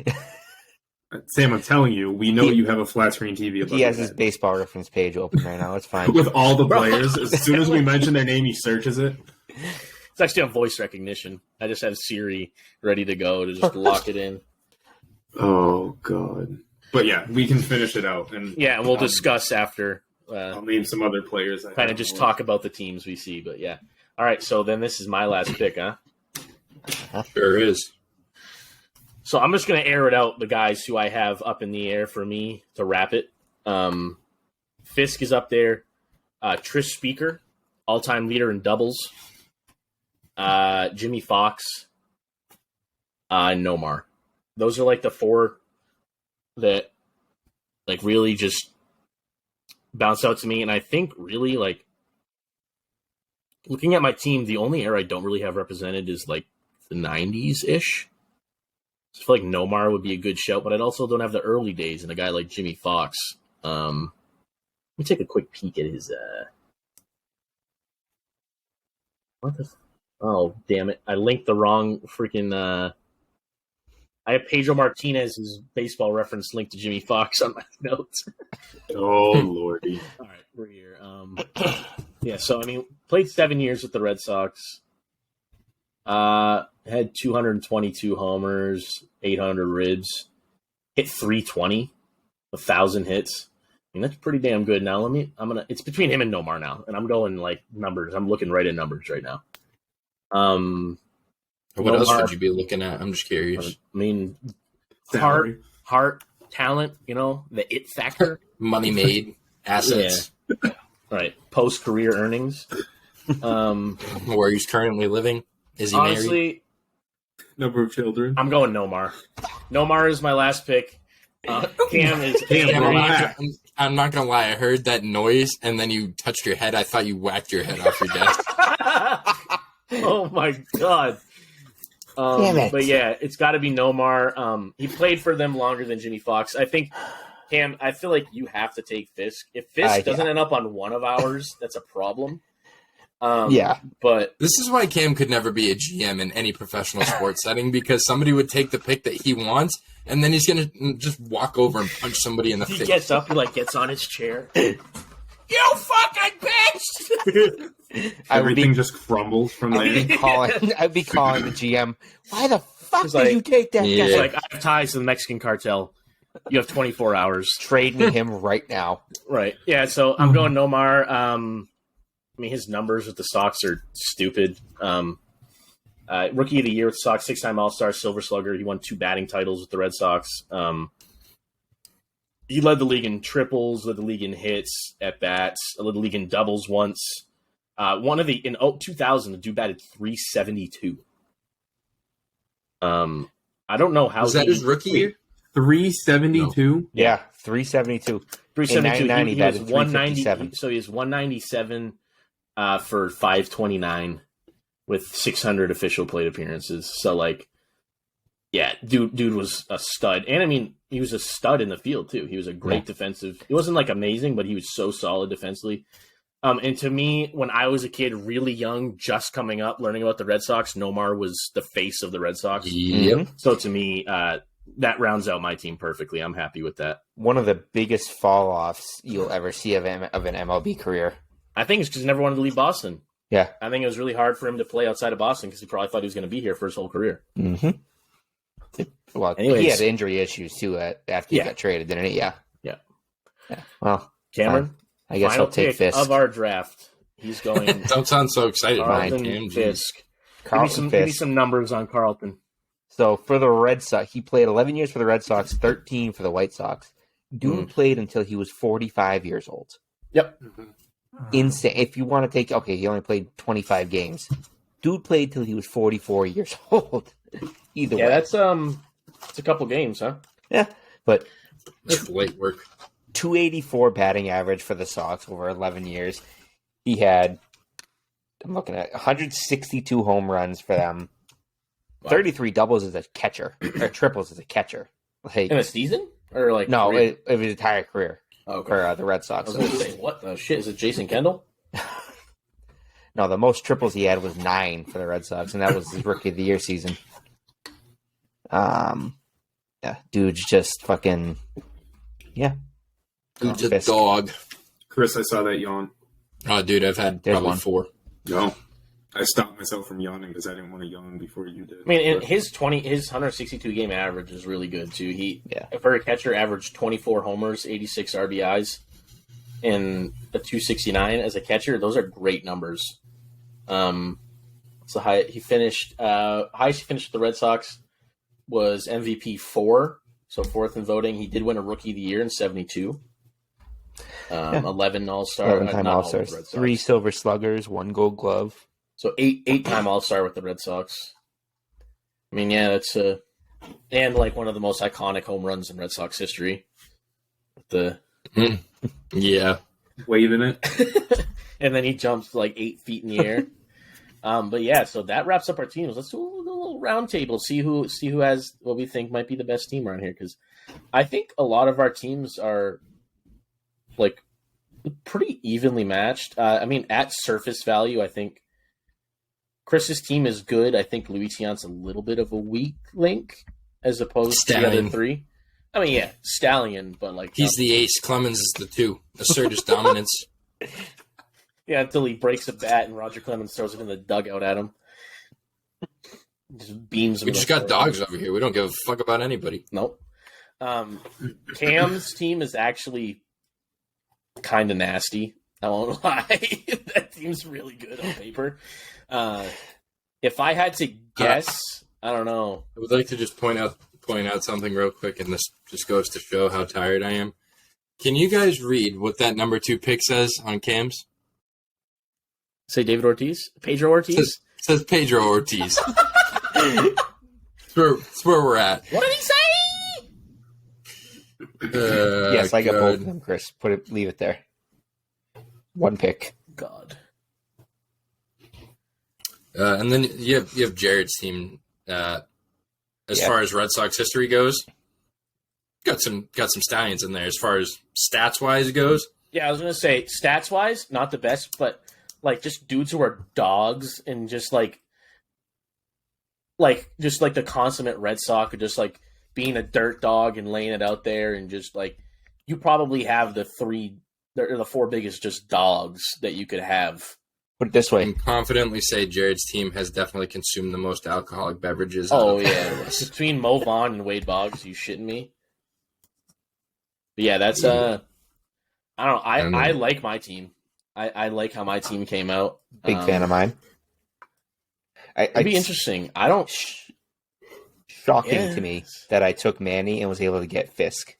Sam, I'm telling you, we know you have a flat screen TV. He has his baseball reference page open right now. It's fine. With all the players, as soon as we mention their name, he searches it. It's actually on voice recognition. I just have Siri ready to go to just lock it in. Oh, God. But yeah, we can finish it out. And we'll discuss after. I'll name some other players. Kind of just talk about the teams we see, but yeah. All right, so then this is my last pick, huh? Sure is. So I'm just going to air it out, the guys who I have up in the air for me to wrap it. Fisk is up there. Trish Speaker, all-time leader in doubles. Jimmy Fox, Nomar. Those are like the four that like really just bounce out to me. And I think really like looking at my team, the only era I don't really have represented is like the 90s-ish. I feel like Nomar would be a good shout, but I also don't have the early days and a guy like Jimmy Fox. Let me take a quick peek at his what the oh damn it. I linked the wrong freaking I have Pedro Martinez's baseball reference linked to Jimmy Fox on my notes. Oh lordy. All right, we're here. Yeah, so I mean, played 7 years with the Red Sox. Had 222 homers, 800 ribs, hit 320, 1,000 hits. I mean, that's pretty damn good. Now it's between him and Nomar now, and I'm going like numbers. I'm looking right at numbers right now. What else would you be looking at? I'm just curious. I mean, heart, talent, the it factor. Money made, assets. Yeah. Right. Post-career earnings. Where he's currently living. Is he honestly, married? Number of children. I'm going Nomar. Nomar is my last pick. Cam is... I'm not going to lie. I heard that noise, and then you touched your head. I thought you whacked your head off your desk. Oh, my God. Damn it. But, yeah, it's got to be Nomar. He played for them longer than Jimmy Fox. I think, Cam, I feel like you have to take Fisk. If Fisk doesn't end up on one of ours, that's a problem. Yeah. But this is why Cam could never be a GM in any professional sports setting, because somebody would take the pick that he wants, and then he's going to just walk over and punch somebody in the face. He gets up, he gets on his chair. You fucking bitch! Everything just crumbles from there. I'd be calling the GM. Why the fuck did you take that guy? It's like, I have ties to the Mexican cartel. You have 24 hours. Trade me him right now. Right. Yeah, so I'm going Nomar. I mean, his numbers with the Sox are stupid. Rookie of the year with the Sox, 6-time All-Star, Silver Slugger. He won 2 batting titles with the Red Sox. He led the league in triples, led the league in hits, at-bats, led the league in doubles once. In 2000, the dude batted 372. I don't know how. Was that his rookie year? 372? No. Yeah, 372. 372. He batted was 190. 357. So he was 197 for 529 with 600 official plate appearances. So, yeah, dude was a stud. And, I mean, he was a stud in the field, too. He was a great defensive. He wasn't, amazing, but he was so solid defensively. And to me, when I was a kid, really young, just coming up, learning about the Red Sox, Nomar was the face of the Red Sox. Yep. So, to me, that rounds out my team perfectly. I'm happy with that. One of the biggest fall-offs you'll ever see of an MLB career. I think it's because he never wanted to leave Boston. Yeah. I think it was really hard for him to play outside of Boston because he probably thought he was going to be here for his whole career. Mm-hmm. Well, anyways, he had injury issues, too, after he got traded, didn't he? Yeah. Yeah. Well, Cameron, I guess I'll take Fisk. Of our draft, he's going... Don't sound so excited. Carlton Fisk. Carlton Fisk. Give me some numbers on Carlton. So, for the Red Sox, he played 11 years for the Red Sox, 13 for the White Sox. Dude played until he was 45 years old. Yep. Insane. If you want to take... Okay, he only played 25 games. Dude played till he was 44 years old. Either way. Yeah, that's it's a couple games, huh? Yeah, but... That's late work. 284 batting average for the Sox over 11 years. He had... I'm looking at 162 home runs for them. Wow. 33 doubles as a catcher, or triples as a catcher. In a season? Or no, it was his entire career for the Red Sox. I was going to say, what the shit? Is it Jason Kendall? No, the most triples he had was 9 for the Red Sox, and that was his Rookie of the Year season. Yeah, dude's just fucking... Yeah. Dude's a dog. Chris, I saw that yawn. Oh, dude, I've had probably 4. No. I stopped myself from yawning because I didn't want to yawn before you did. I mean, his 162 game average is really good too. For a catcher, averaged 24 homers, 86 RBIs, and a 269 as a catcher. Those are great numbers. So highest he finished with the Red Sox was MVP 4, so 4th in voting. He did win a Rookie of the Year in 72. 11 All-Star. 11-time not all All-Stars. with the Red Sox. 3 Silver Sluggers, 1 Gold Glove. So 8-time All-Star with the Red Sox. I mean, yeah, that's and like one of the most iconic home runs in Red Sox history. Yeah. Waving it. And then he jumps like 8 feet in the air. But yeah, so that wraps up our teams. Let's do a little round table. See who has what we think might be the best team around here. Because I think a lot of our teams are like pretty evenly matched. I mean, at surface value, I think Chris's team is good. I think Louis Tiant's a little bit of a weak link as opposed to the other 3. I mean, yeah, Stallion, but like he's the ace. Clemens is the 2. Assert his dominance. Yeah, until he breaks a bat and Roger Clemens throws it in the dugout at him. Just beams him. We just got dogs over here. We don't give a fuck about anybody. Nope. Cam's team is actually kind of nasty. I won't lie. That team's really good on paper. If I had to guess, I don't know. I would like to just point out something real quick, and this just goes to show how tired I am. Can you guys read what that number 2 pick says on Cam's? Say David Ortiz? Pedro Ortiz? It says Pedro Ortiz. That's where we're at. What did he say? Yes, I got both of them, Chris. Leave it there. 1 pick. God. And then you have Jared's team. As far as Red Sox history goes, got some Stallions in there. As far as stats wise goes, yeah, I was gonna say stats wise, not the best, but like just dudes who are dogs and just like the consummate Red Sox, or just like being a dirt dog and laying it out there, and just like you probably have the 4 biggest just dogs that you could have. Put it this way. I can confidently say Jared's team has definitely consumed the most alcoholic beverages. Oh, yeah. Between Mo Vaughn and Wade Boggs, you shitting me? But yeah, that's, I don't know. I like my team. I like how my team came out. Big fan of mine. It'd be interesting. I don't... Shocking to me that I took Manny and was able to get Fisk.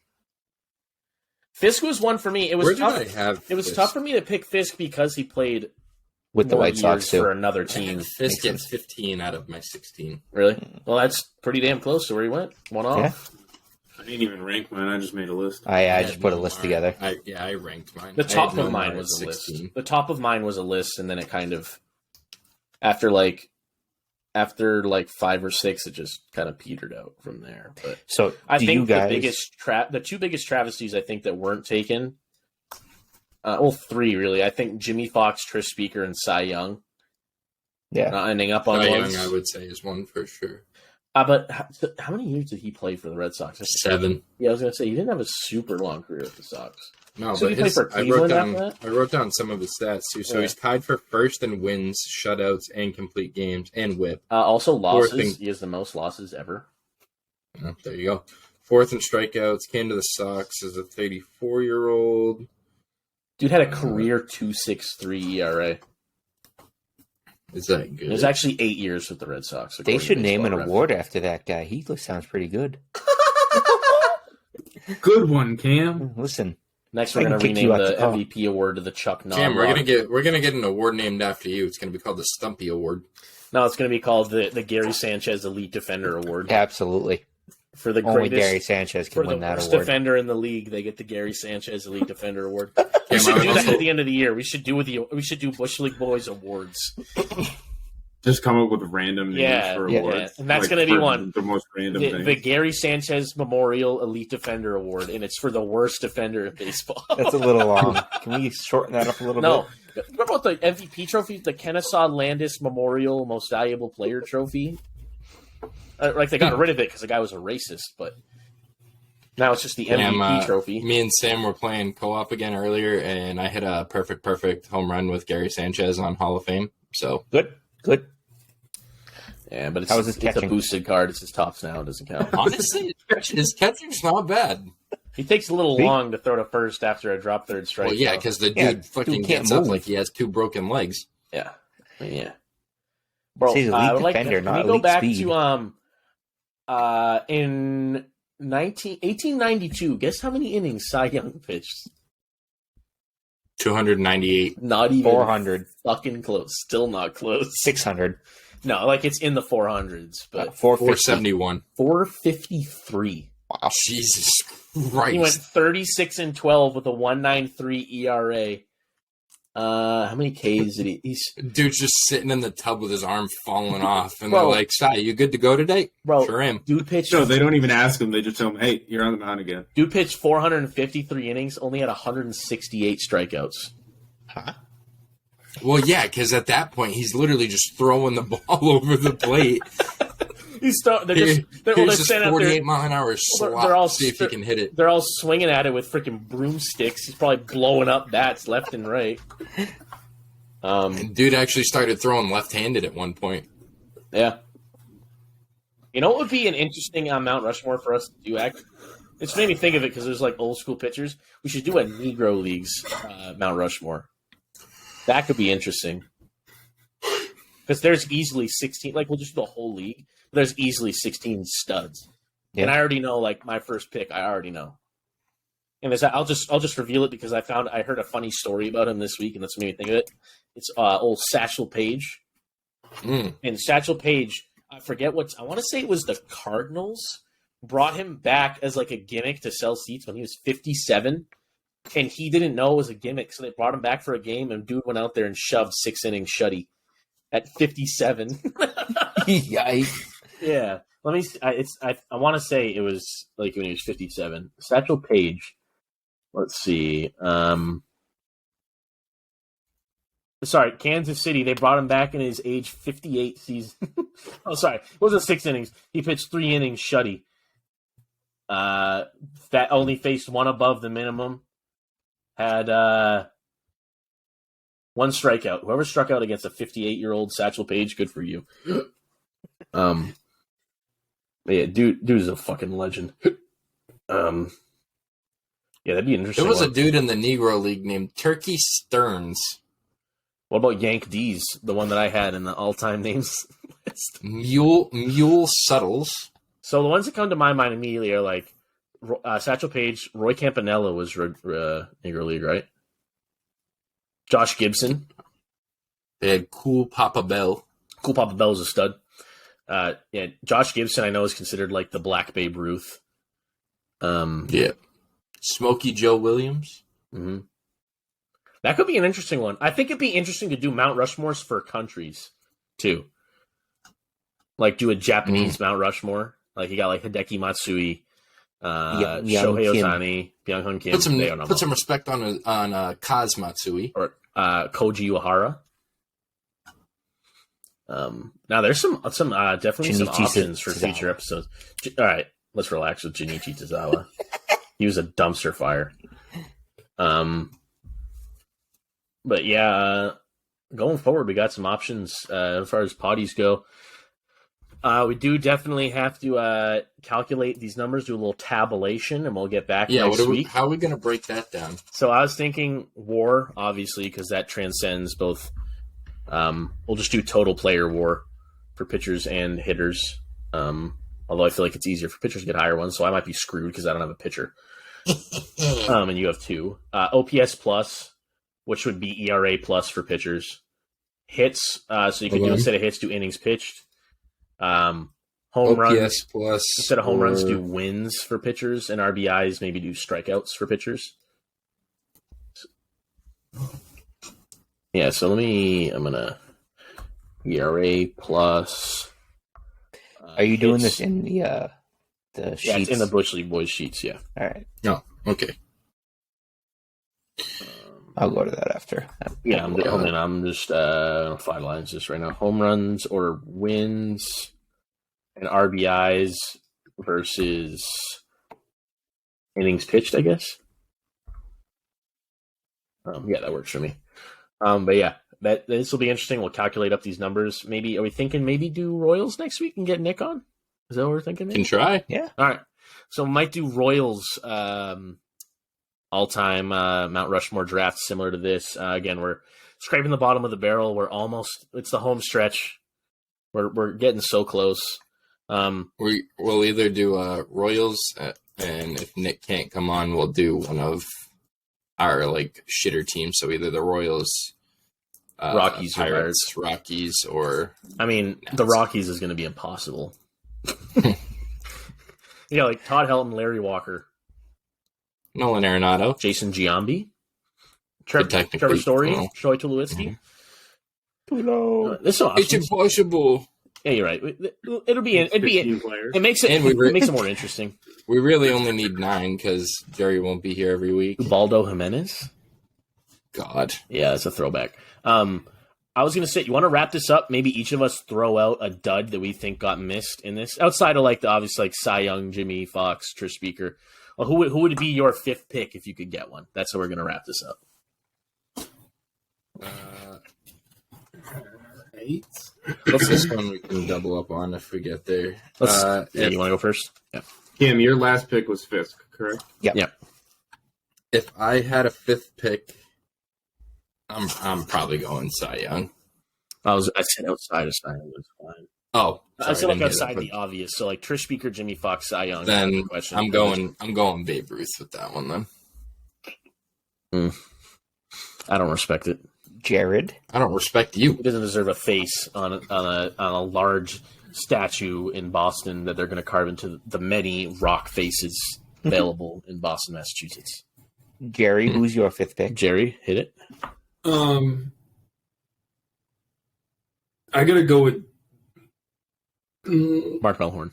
Fisk was one for me. It was tough. It was Fisk? tough for me to pick Fisk because he played with the White Sox too for another team. Fisk gets 15 out of my 16. Really? Well, that's pretty damn close to where he went. 1 off. Yeah. I didn't even rank mine. I just made a list. I just put a list together. I ranked mine. The top of mine was a list. The top of mine was a list, and then it kind of after 5 or 6, it just kind of petered out from there. But so I think the 2 biggest travesties I think that weren't taken. 3 really. I think Jimmy Fox, Trish Speaker, and Cy Young. Yeah, not ending up on Cy ones. Young, I would say, is one for sure. But how many years did he play for the Red Sox? 7. Yeah, I was gonna say he didn't have a super long career with the Sox. No, so but he played for Cleveland after that? I wrote down some of his stats too. So he's tied for first in wins, shutouts, and complete games, and WHIP. Also losses. He has the most losses ever. Oh, there you go. 4th in strikeouts. Came to the Sox as a 34-year-old. Dude had a career 2.63 ERA. Is that good? It was actually 8 years with the Red Sox. They should name an award after that guy. He sounds pretty good. Good one, Cam. Listen. Next, we're going to rename the MVP award to the Chuck Noll. Cam, we're gonna get an award named after you. It's going to be called the Stumpy Award. No, it's going to be called the Gary Sanchez Elite Defender Award. Absolutely. For the Only greatest, Gary Sanchez can win that award. For the worst defender in the league, they get the Gary Sanchez Elite Defender Award. We should do that at the end of the year. We should do Bush League Boys awards. Just come up with random names for awards. Yeah. And that's going to be one. The most random thing. The Gary Sanchez Memorial Elite Defender Award, and it's for the worst defender in baseball. That's a little long. Can we shorten that up a little bit? No. What about the MVP trophy? The Kennesaw Landis Memorial Most Valuable Player Trophy? They got rid of it because the guy was a racist, but now it's just the MVP trophy. Me and Sam were playing co-op again earlier, and I hit a perfect home run with Gary Sanchez on Hall of Fame. So good. Yeah, but it's a boosted card. It's his tops now. It doesn't count. Honestly, his catching's not bad. He takes a little long to throw to first after a drop third strike. Well, yeah, because the dude fucking gets up like he has 2 broken legs. Yeah. Bro, defender, can we go back to in 1892, guess how many innings Cy Young pitched? 298. Not even 400. fucking close. Still not close. 600. No, like it's in the 400s, but 471. 453. Wow. Jesus He Christ. went 36-12 with a 1.93 ERA. How many Ks did he? Dude's just sitting in the tub with his arm falling off, and Bro. they're like, "Sai, you good to go today?" Bro, Sure am. dude pitched. No, they don't even ask him. They just tell him, "Hey, you're on the mound again." Dude pitched 453 innings, only had 168 strikeouts. Huh? Well, yeah, because at that point, he's literally just throwing the ball over the plate. They're Here's this standing out there. 48-mile-an-hour slot. They're all See if he can hit it. They're all swinging at it with freaking broomsticks. He's probably blowing up bats left and right. And dude actually started throwing left-handed at one point. Yeah. You know what would be an interesting Mount Rushmore for us to do? It's made me think of it because there's like old school pitchers. We should do a Negro Leagues Mount Rushmore. That could be interesting. Because there's easily 16. Like, we'll just do a whole league. There's easily 16 studs. Yeah. And I already know, like, my first pick, I already know. And I'll just reveal it because I heard a funny story about him this week, and that's what made me think of it. It's old Satchel Paige. And Satchel Paige, I want to say it was the Cardinals, brought him back as like a gimmick to sell seats when he was 57, and he didn't know it was a gimmick, so they brought him back for a game, and dude went out there and shoved 6 innings shutty at 57. Yikes. Yeah. Let me see. I want to say it was like when he was 57. Satchel Paige. Let's see. Sorry, Kansas City. They brought him back in his age 58 season. Oh, sorry. It wasn't 6 innings. He pitched 3 innings shutty. That only faced one above the minimum. Had 1 strikeout. Whoever struck out against a 58-year-old Satchel Paige, good for you. Yeah, dude is a fucking legend. Yeah, that'd be interesting. There was a dude in the Negro League named Turkey Stearns. What about Yank D's, the one that I had in the all-time names list? Mule Suttles. So the ones that come to my mind immediately are like Satchel Paige, Roy Campanella was Negro League, right? Josh Gibson. They had Cool Papa Bell. Cool Papa Bell was a stud. Yeah, Josh Gibson I know is considered like the Black Babe Ruth. Yeah. Smokey Joe Williams. Mm-hmm. That could be an interesting one. I think it'd be interesting to do Mount Rushmores for countries, too. Like, do a Japanese Mount Rushmore. Like, you got, like, Hideki Matsui, Shohei Ohtani, Byung-Hun Kim. Put some respect on Kaz Matsui. Or Koji Uehara. Now, there's definitely some options for future episodes. All right, let's relax with Junichi Tozawa. He was a dumpster fire. But yeah, going forward, we got some options as far as potties go. We do definitely have to calculate these numbers, do a little tabulation, and we'll get back next week. How are we going to break that down? So I was thinking WAR, obviously, because that transcends both. We'll just do total player WAR for pitchers and hitters. Although I feel like it's easier for pitchers to get higher ones, so I might be screwed because I don't have a pitcher. And you have 2. OPS plus, which would be ERA plus for pitchers. Hits, so you can do instead of hits, do innings pitched. Home OPS runs plus instead of home runs, do wins for pitchers, and RBIs maybe do strikeouts for pitchers. Yeah, so I'm gonna ERA plus. Are you doing this in the sheets? Yeah, it's in the Bush League Boys sheets. Yeah. All right. No. Okay. I'll go to that after. Yeah, I'm just 5 lines just right now. Home runs or wins and RBIs versus innings pitched, I guess. Yeah, that works for me. But yeah, this will be interesting. We'll calculate up these numbers. Maybe are we thinking do Royals next week and get Nick on? Is that what we're thinking? Can try. Yeah. All right. So we might do Royals all-time Mount Rushmore draft similar to this. Again, we're scraping the bottom of the barrel. It's the home stretch. We're getting so close. We'll either do Royals, and if Nick can't come on, we'll do one of are like shitter teams. So either the Royals, Rockies, Pirates, Rockies, or I mean, the Rockies is going to be impossible. Yeah, like Todd Helton, Larry Walker, Nolan Arenado, Jason Giambi, Trevor Story, Troy Tulowitzki. This is it's impossible. Yeah, you're right. It'll be it makes it more interesting. We really only need 9 because Jerry won't be here every week. Ubaldo Jimenez. God. Yeah, that's a throwback. I was going to say, you want to wrap this up? Maybe each of us throw out a dud that we think got missed in this, outside of like the obvious like Cy Young, Jimmy Fox, Trish Speaker. Well, who would be your 5th pick if you could get one? That's how we're going to wrap this up. Right. What's this one we can double up on if we get there? You want to go first? Yeah. Kim, your last pick was Fisk, correct? Yeah. If I had a 5th pick, I'm probably going Cy Young. I said outside of Cy Young was fine. Oh, I said like outside the obvious. So like Trish Speaker, Jimmy Fox, Cy Young. Then I'm going Babe Ruth with that one then. I don't respect it. Jared, I don't respect you. He doesn't deserve a face on a large statue in Boston that they're going to carve into the many rock faces available in Boston, Massachusetts. Jerry, who's your 5th pick? Jerry, hit it. I gotta go with Mark Melhorn.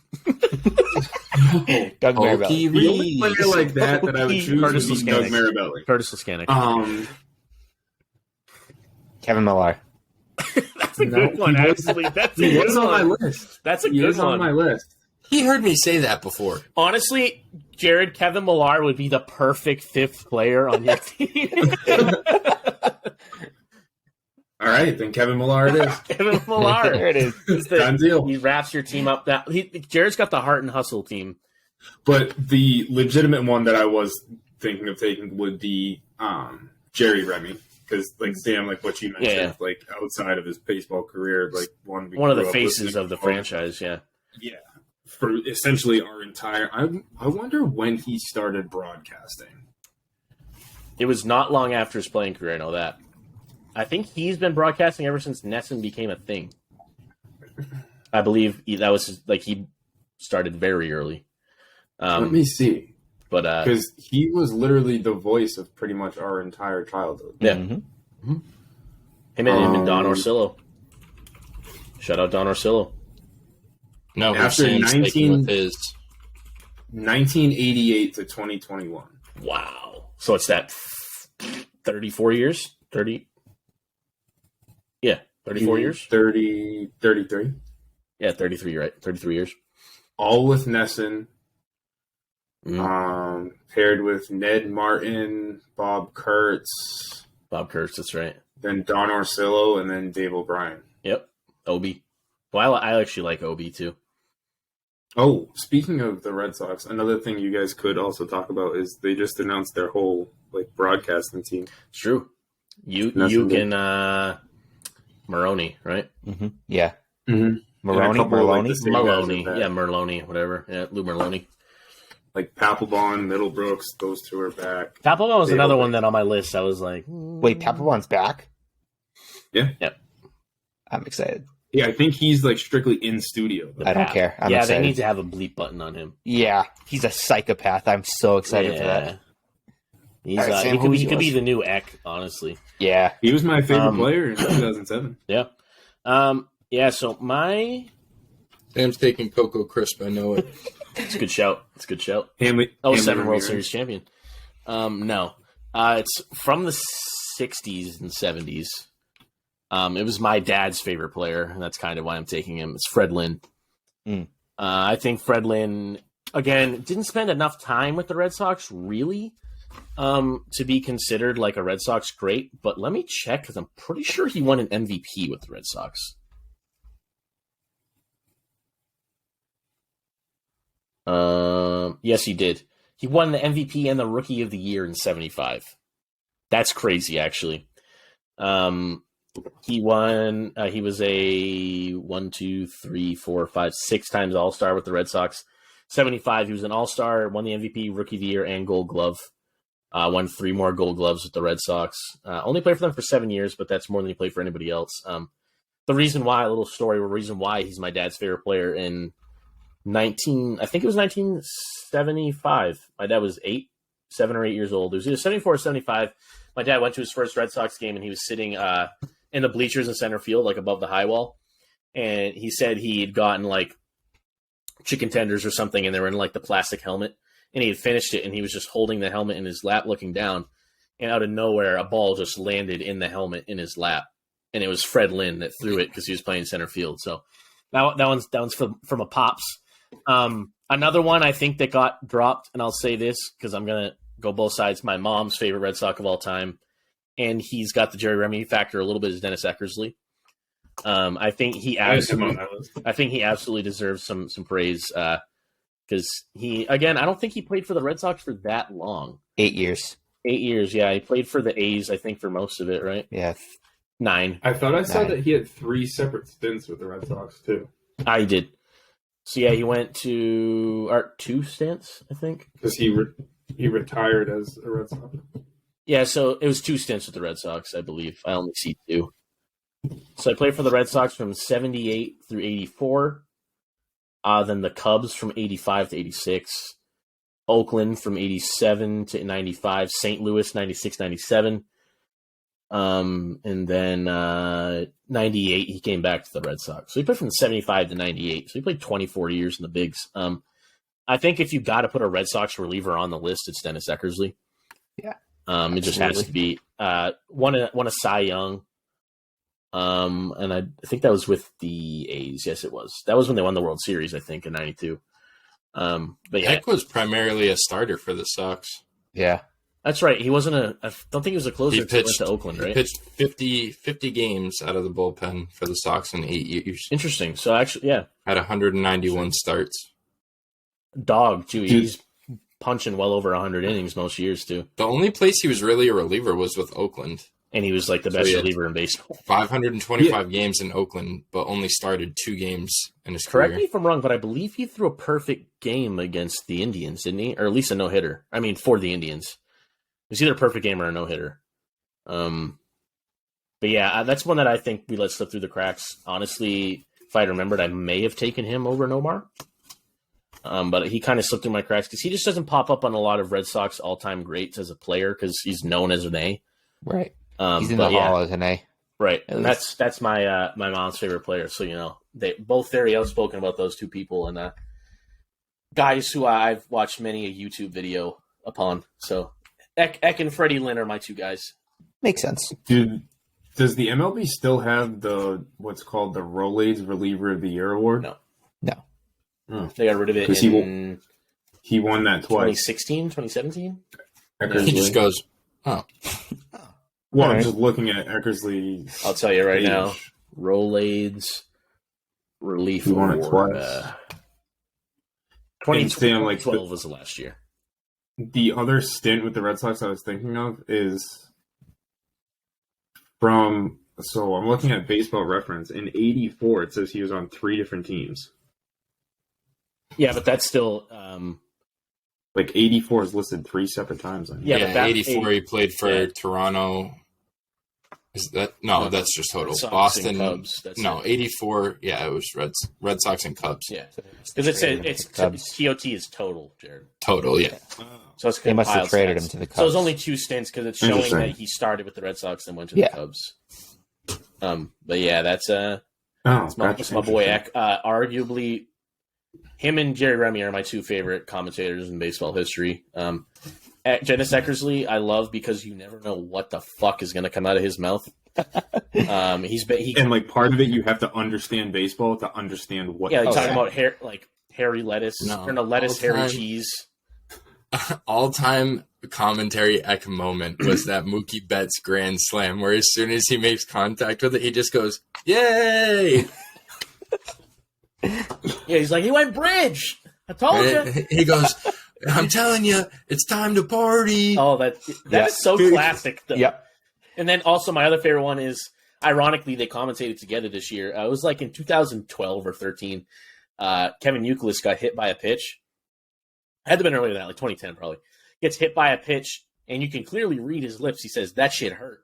Doug Marabelli. The only player like that I would choose Curtis would be Doug Marabelli. Curtis Laskanik. Kevin Millar. That's a good one, actually. He was on my list. That's a good one. On my list. He heard me say that before. Honestly, Jared, Kevin Millar would be the perfect 5th player on your team. All right, then Kevin Millar it is. Kevin Millar. There it is. Done deal. He wraps your team up. Jared's got the heart and hustle team. But the legitimate one that I was thinking of taking would be Jerry Remy. Because, like, Sam, like what you mentioned, like, outside of his baseball career, like, one of the faces of the franchise, yeah. Yeah. For essentially our entire... I wonder when he started broadcasting. It was not long after his playing career, I know that. I think he's been broadcasting ever since NESN became a thing. I believe that was he started very early. Let me see. But because he was literally the voice of pretty much our entire childhood. Yeah. Mm-hmm. Him and Don Orsillo. Shout out Don Orsillo. No, after with his 1988 to 2021. Wow. So it's that 34 years? 30? Yeah, 34 years? 33. Yeah, 33, you're right. 33 years. All with NESN. Paired with Ned Martin, Bob Kurtz. Bob Kurtz, that's right. Then Don Orsillo, and then Dave O'Brien. Yep, Obi. Well, I actually like Obi, too. Oh, speaking of the Red Sox, another thing you guys could also talk about is they just announced their whole broadcasting team. It's true. You can Maroney, right? Mm-hmm. Yeah. Mm-hmm. Merloni. Yeah, Merloni, whatever. Yeah, Lou Merloni. Like Papelbon, Middlebrooks, those two are back. Papelbon was another one that on my list I was like... Wait, Papelbon's back? Yeah. Yep. I'm excited. Yeah, I think he's strictly in studio. I don't care. I'm excited. They need to have a bleep button on him. Yeah, he's a psychopath. I'm so excited for that. He could be the new Eck, honestly. Yeah. He was my favorite player in 2007. Yeah. So my... Sam's taking Coco Crisp, I know it. It's a good shout. Hanley 07 World Series champion. No. It's from the 60s and 70s. It was my dad's favorite player, and that's kind of why I'm taking him. It's Fred Lynn. I think Fred Lynn, again, didn't spend enough time with the Red Sox, really, to be considered like a Red Sox great. But let me check, because I'm pretty sure he won an MVP with the Red Sox. Yes, he did. He won the MVP and the Rookie of the Year in 75. That's crazy, actually. He won. He was a 6 times All-Star with the Red Sox. 75, he was an All-Star, won the MVP, Rookie of the Year, and Gold Glove. Won 3 more Gold Gloves with the Red Sox. Only played for them for 7 years, but that's more than he played for anybody else. The reason why he's my dad's favorite player in 1975. My dad was 7 or 8 years old. It was either 74 or 75. My dad went to his first Red Sox game, and he was sitting in the bleachers in center field, like above the high wall. And he said he had gotten like chicken tenders or something, and they were in like the plastic helmet. And he had finished it, and he was just holding the helmet in his lap, looking down. And out of nowhere, a ball just landed in the helmet in his lap. And it was Fred Lynn that threw it because he was playing center field. So that one's from a Pops. Another one I think that got dropped, and I'll say this because I'm going to go both sides. My mom's favorite Red Sox of all time, and he's got the Jerry Remy factor a little bit, is Dennis Eckersley. I think he absolutely deserves some praise because I don't think he played for the Red Sox for that long. 8 years. 8 years, yeah. He played for the A's, I think, for most of it, right? Yeah. 9. I thought I saw that he had 3 separate stints with the Red Sox, too. I did. So, yeah, he went to 2 stints, I think. Because he retired as a Red Sox. Yeah, so it was 2 stints with the Red Sox, I believe. I only see 2. So I played for the Red Sox from 78 through 84. Then the Cubs from 85 to 86. Oakland from 87 to 95. St. Louis, 96, 97. And then 98, he came back to the Red Sox. So he played from 75 to 98. So he played 24 years in the bigs. I think if you got to put a Red Sox reliever on the list, it's Dennis Eckersley. Yeah. It just has to be. Won a Cy Young. And I think that was with the A's. Yes, it was. That was when they won the World Series, I think, in 92. But yeah. Heck was primarily a starter for the Sox. Yeah. That's right. He wasn't I don't think he was a closer until he went to Oakland, right? He pitched 50 games out of the bullpen for the Sox in 8 years. Interesting. So actually, yeah. Had 191 starts. Dog, too. He's punching well over 100 innings most years, too. The only place he was really a reliever was with Oakland. And he was like the best reliever in baseball. 525 games in Oakland, but only started 2 games in his career. Correct me if I'm wrong, but I believe he threw a perfect game against the Indians, didn't he? Or at least a no-hitter. I mean, for the Indians. It was either a perfect game or a no-hitter. But yeah, that's one that I think we let slip through the cracks. Honestly, if I remembered, I may have taken him over Nomar. But he kind of slipped through my cracks because he just doesn't pop up on a lot of Red Sox all-time greats as a player because he's known as an A. Right. He's in the hall as an A. Right. And that's my my mom's favorite player. So, they both very outspoken about those two people and guys who I've watched many a YouTube video upon. So Eck and Freddie Lynn are my 2 guys. Makes sense. Does the MLB still have what's called the Rolaids Reliever of the Year award? No. Oh. They got rid of it in he won that twice. 2016, 2017? He just goes, oh. Well, I'm just looking at Eckersley. I'll tell you right now. Rolaids Relief He won it Award. twice. 2012 was the last year. The other stint with the Red Sox I was thinking of is from. So I'm looking at Baseball Reference. In '84, it says he was on 3 different teams. Yeah, but that's still. Like 84 is listed 3 separate times. Yeah, but that 84 he played for Toronto. Is that that's just total. Boston. Cubs. 84. Yeah, it was Red Sox and Cubs. Yeah, because it's TOT is total, Jared. Total, yeah. So it's they must have traded him to the Cubs. So it was only 2 stints because it's showing that he started with the Red Sox and went to the Cubs. But yeah, that's my boy Eck. Arguably, him and Jerry Remy are my 2 favorite commentators in baseball history. Dennis Eckersley, I love because you never know what the fuck is going to come out of his mouth. And like part of it, you have to understand baseball to understand what. Yeah, talking about hairy lettuce, hairy cheese. All-time commentary Eck moment was that Mookie Betts grand slam, where as soon as he makes contact with it, he just goes, "Yay!" Yeah, he's like, he went bridge. I told you. He goes, I'm telling you, it's time to party. Oh, that is so classic. Though. Yep. And then also my other favorite one is, ironically, they commentated together this year. It was like in 2012 or 13. Kevin Youkilis got hit by a pitch. It had to have been earlier than that, like 2010 probably. Gets hit by a pitch, and you can clearly read his lips. He says, "That shit hurt."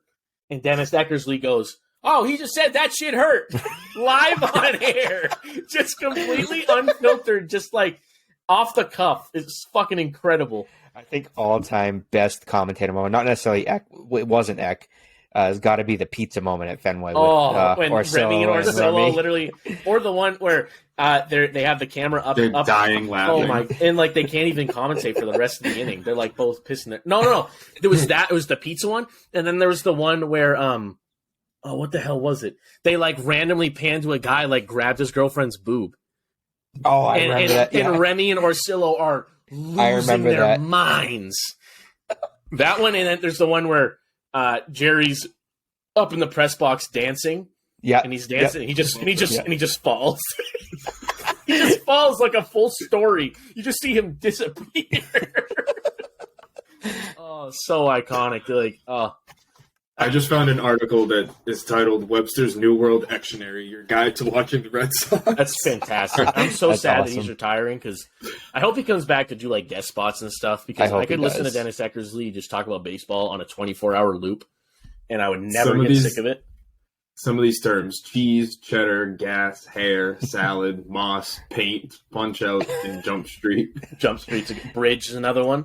And Dennis Eckersley goes, "Oh, he just said that shit hurt." Live on air. Just completely unfiltered, just like off the cuff. It's fucking incredible. I think all-time best commentator moment, not necessarily Eck, it wasn't Eck, has got to be the pizza moment at Fenway. When Orsillo Remy and Orsillo Remy. literally, or the one where they have the camera up. They're up, dying laughing. Oh my! And like they can't even commentate for the rest of the inning. They're like both pissing their. No. There was that. It was the pizza one, and then there was the one where oh, what the hell was it? They like randomly panned to a guy like grabbed his girlfriend's boob. Oh, I remember that. Yeah. And Remy and Orsillo are losing their minds. That one, and then there's the one where Jerry's up in the press box dancing. Yeah, and he's dancing. And he just falls. He just falls like a full story. You just see him disappear. Oh, so iconic! Like, I just found an article that is titled "Webster's New World Dictionary: Your Guide to Watching the Red Sox." That's fantastic. I'm so That's sad awesome. that he's retiring because I hope he comes back to do like guest spots and stuff because I could listen to does. Dennis Eckersley just talk about baseball on a 24-hour loop, and I would never Some of get these- sick of it. Some of these terms: cheese, cheddar, gas, hair, salad, moss, paint, punch out, and jump street. Jump Street's Bridge is another one.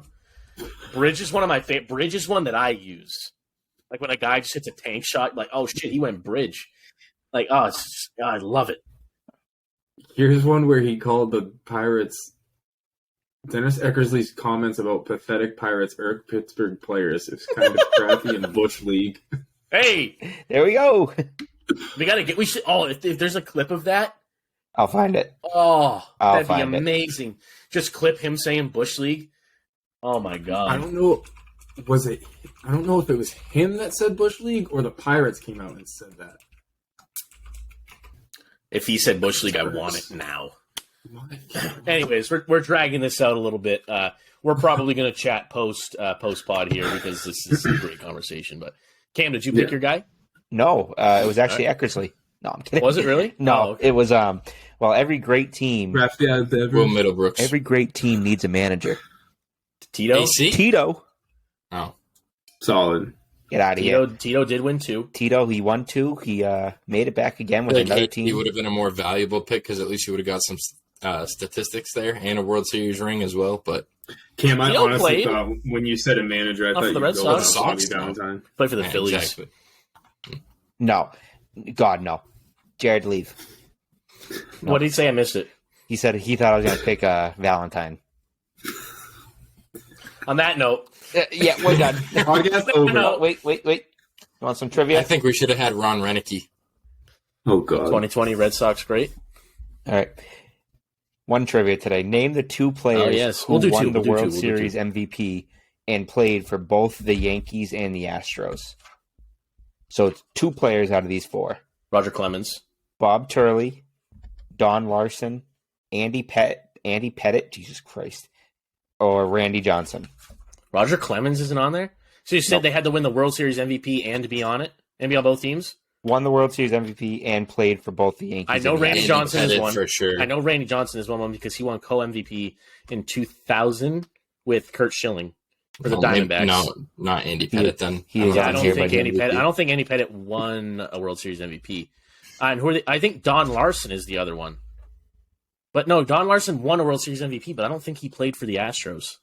Bridge is one of my favorite. Bridge is one that I use. Like when a guy just hits a tank shot, like, oh shit, he went bridge. Like, it's just, I love it. Here's one where he called the Pirates. Dennis Eckersley's comments about pathetic Pirates irk Pittsburgh players is kind of crappy in Bush League. Hey, there we go. we should. Oh, if there's a clip of that, I'll find it. oh, I'll that'd be find it. amazing. Just clip him saying Bush League. Oh my I god. don't know. I don't know if it was him that said Bush League or the Pirates came out and said that. If he said Bush League, I want it now. Anyways, we're dragging this out a little bit. We're probably going to chat post pod here because this is a great conversation. But Cam, did you pick your guy? No, it was actually Eckersley. No, I'm kidding. Was it really? No, Oh, okay. it was well, every great team Will Middlebrooks. every great team needs a manager. Tito. AC? Tito, Oh. Solid. get out of here. Tito did win 2. Tito, he won 2. He made it back again with Like, another he team. would have been a more valuable pick because at least you would have got some statistics there and a World Series ring as well. But Cam, I Tito honestly played. thought when you said a manager, I Not thought for the you'd Red go with Sox. Bobby Sox, no. Valentine. Play for the yeah, Phillies. exactly. No, God, no. Jared, leave. What did he say? I missed it. He said he thought I was going to pick Valentine. On that note, Yeah, we're done. Podcast over. No. Wait. You want some trivia? I think we should have had Ron Renicky. Oh, God. 2020 Red Sox, great. All right. One trivia today. Name the 2 players yes. who We'll do won 2. the We'll do World 2. Series MVP and played for both the Yankees and the Astros. So it's 2 players out of these 4. Roger Clemens. Bob Turley, Don Larson, Andy Pettit, Jesus Christ, or Randy Johnson. Roger Clemens isn't on there? So you said Nope. they had to win the World Series MVP and be on it? And be on both teams? Won the World Series MVP and played for both the Yankees. I know and the Randy Astros. Johnson is Pettit one. for sure. I know Randy Johnson is one because he won co-MVP in 2000 with Kurt Schilling for the Diamondbacks. No, not Andy Pettit then. he is Yeah, I on don't here, think but Andy he- Pettit. I don't think Andy Pettit won a World Series MVP. And who are they? I think Don Larson is the other one. But no, Don Larson won a World Series MVP, but I don't think he played for the Astros.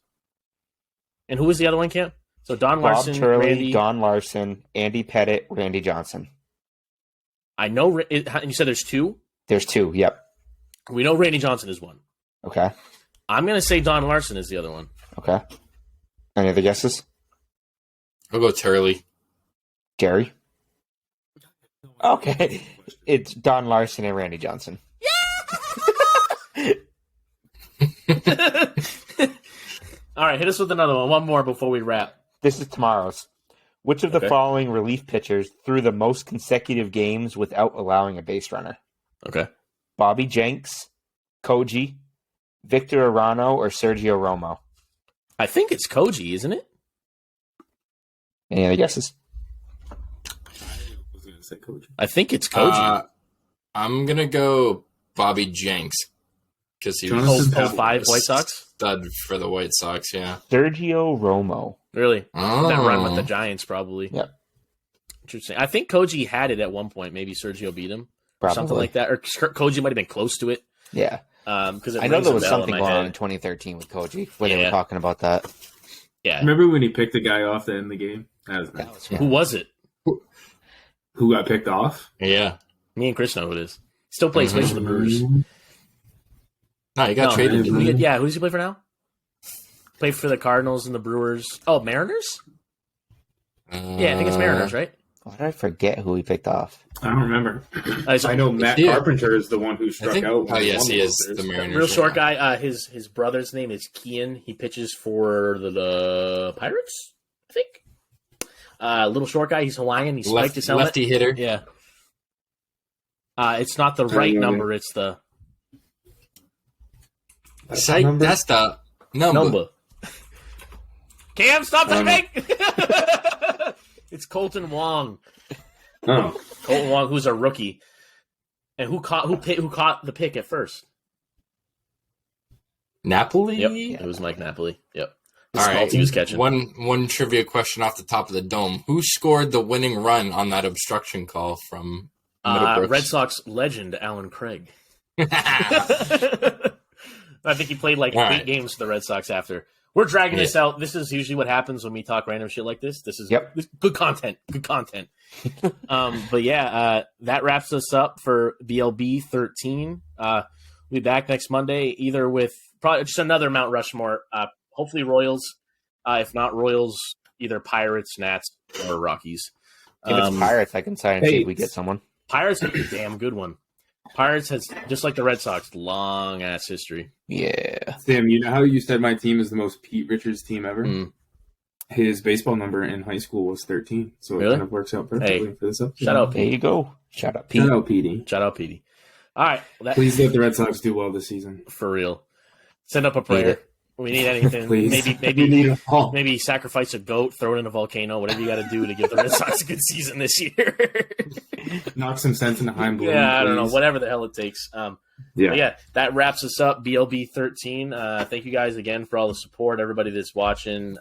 And who was the other one, Camp? So Don Bob Larson, Turley, Randy. Don Larson, Andy Pettit, Randy Johnson. I know. And you said there's 2. There's 2. Yep. We know Randy Johnson is one. Okay. I'm going to say Don Larson is the other one. Okay. Any other guesses? I'll go Turley. Gary? Okay. It's Don Larson and Randy Johnson. All right, hit us with another one. One more before we wrap. This is tomorrow's. Which of the Okay. following relief pitchers threw the most consecutive games without allowing a base runner? Okay. Bobby Jenks, Koji, Victor Arano, or Sergio Romo? I think it's Koji, isn't it? Any other guesses? I was going to say Coach. I think it's Koji. I'm going to go Bobby Jenks. because he Jonathan was 05 White Sox? stud for the White Sox. Yeah. Sergio Romo. Really? Oh. That run with the Giants, probably. Yep. Interesting. I think Koji had it at one point. Maybe Sergio beat him. Probably. Something like that. Or Koji might have been close to it. Yeah. Because I know there was something going on in 2013 with Koji when they were talking about that. Yeah. Remember when he picked the guy off to end the game? That was nice. Who was it? Who got picked off? Yeah. Me and Chris know who it is. Still plays for the Brewers. No, he got traded. Didn't he? Yeah, who does he play for now? Played for the Cardinals and the Brewers. Oh, Mariners? Yeah, I think it's Mariners, right? Why did I forget who he picked off? I don't remember. I know Matt Carpenter is the one who struck out. Oh, yes, he is the Mariners. Real short guy. His brother's name is Kian. He pitches for the Pirates, I think. Little short guy. He's Hawaiian. He spiked his helmet. Lefty hitter. Yeah. It's not the right number. It's the... That's the number. Cam, stop typing! It's Colton Wong. Oh. Colton Wong, who's a rookie. And who caught the pick at first? Napoli? Yep. It was Mike Napoli. Yep. All right. He was catching. One trivia question off the top of the dome. Who scored the winning run on that obstruction call from Middlebrooks? Red Sox legend Alan Craig. I think he played like 8 games for the Red Sox after. We're dragging this out. This is usually what happens when we talk random shit like this. This is good content. Good content. But yeah, that wraps us up for BLB 13. We'll be back next Monday, either with probably just another Mount Rushmore. Hopefully Royals. If not Royals, either Pirates, Nats, or Rockies. If it's Pirates, I can sign and see if we get someone. Pirates is a damn good one. Pirates has, just like the Red Sox, long ass history. Yeah. Sam, you know how you said my team is the most Pete Richards team ever? Mm. His baseball number in high school was 13, so it kind of works out perfectly for this episode. Shout out, Pete. There you go. Shout out, Pete. Shout out, Petey. Shout out, Petey. All right. Please let the Red Sox do well this season. For real. Send up a prayer. We need anything. Maybe sacrifice a goat, throw it in a volcano, whatever you got to do to give the Red Sox a good season this year. Knock some sense into Heim Bloom. Yeah, I don't know. Whatever the hell it takes. That wraps us up. BLB 13. Thank you guys again for all the support, everybody that's watching.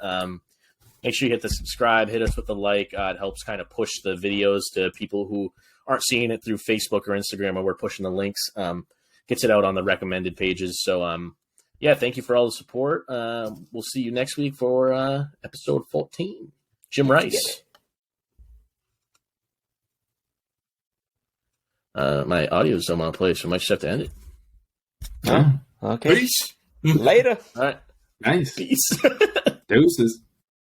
Make sure you hit the subscribe, hit us with the like. It helps kind of push the videos to people who aren't seeing it through Facebook or Instagram, where we're pushing the links. Gets it out on the recommended pages. So, thank you for all the support. We'll see you next week for episode 14. Jim Rice. My audio is still on play, so I might just have to end it. Oh, okay. Peace. Later. All right. Nice. Peace. Deuces.